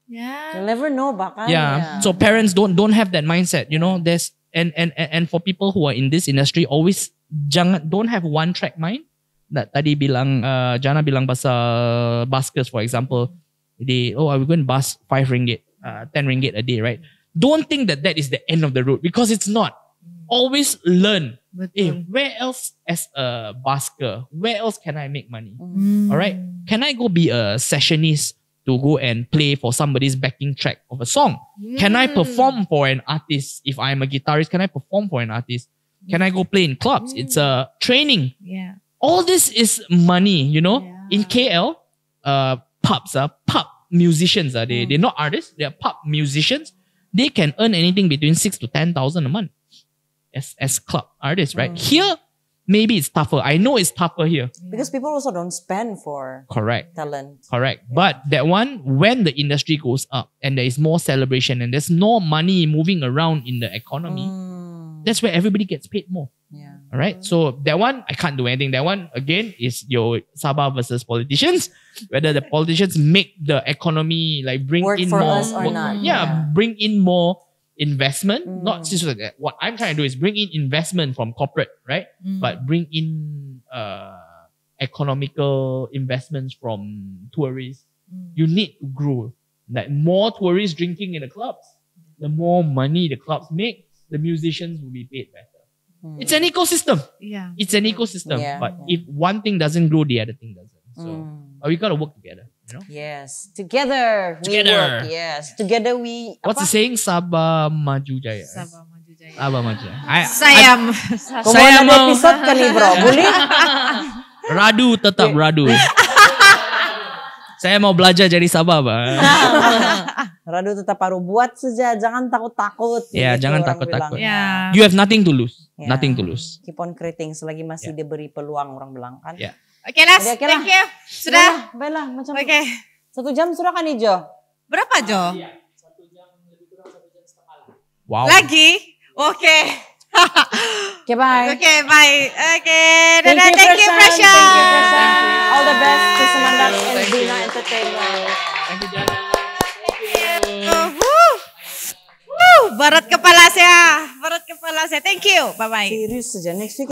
Yeah. You'll never know, bahkan. Yeah. So parents don't have that mindset. You know, there's and for people who are in this industry, always don't have one track mind. Tadi bilang Jana bilang pasal buskers, for example, are we going to bus 5 ringgit, 10 ringgit a day, right? Don't think that is the end of the road, because it's not. Always learn. Where else as a busker? Where else can I make money? All right, can I go be a sessionist to go and play for somebody's backing track of a song? Can I perform for an artist? If I'm a guitarist, can I perform for an artist? Can I go play in clubs? It's a training. Yeah. All this is money, you know. In KL, pubs are pub musicians. They're not artists. They're pub musicians. They can earn anything between 6,000 to 10,000 a month as club artists, right? Here, maybe it's tougher. I know it's tougher here. Because people also don't spend for talent. Correct. But that one, when the industry goes up and there is more celebration and there's more money moving around in the economy, that's where everybody gets paid more. Yeah. All right. So that one, I can't do anything. That one, again, is your Sabah versus politicians. Whether the politicians make the economy like bring work in for more. us or not. Bring in more investment. Not just like that. What I'm trying to do is bring in investment from corporate, right? But bring in economical investments from tourists. You need to grow. Like more tourists drinking in the clubs, the more money the clubs make, the musicians will be paid better. It's an ecosystem. Yeah. It's an ecosystem. Yeah. But if one thing doesn't grow, the other thing doesn't. So we gotta work together. You know? Yes. Together we work. Yes. Together we. What's the saying? Sabah Maju Jaya. Sabah Maju Jaya. Sabah Maju Jaya. Saya mau episode kali bro. Boleh? Radu tetap radu. Saya mau belajar jadi Sabah, Bang. Radu tetap paruh, buat saja, jangan takut-takut. Ya, gitu jangan orang takut-takut. bilang. You have nothing to lose. Yeah. Nothing to lose. Keep on creating selagi masih diberi peluang, orang bilang kan. Yeah. Oke, Nas. Jadi, Thank you. Sudah? Baiklah, macam 1 jam sudah kan Jo? Berapa, Jo? 1 jam lebih kurang 1 jam setengah lah. Wow. Lagi? Oke. Okay, bye. Oke, bye. Oke, dadah. Thank you, Prashan. Thank you, Prashan. All the best to Semandak and Bina Entertainment. Thank you, Jana. Barat kepala saya. Thank you. Bye-bye. Serius saja, next week.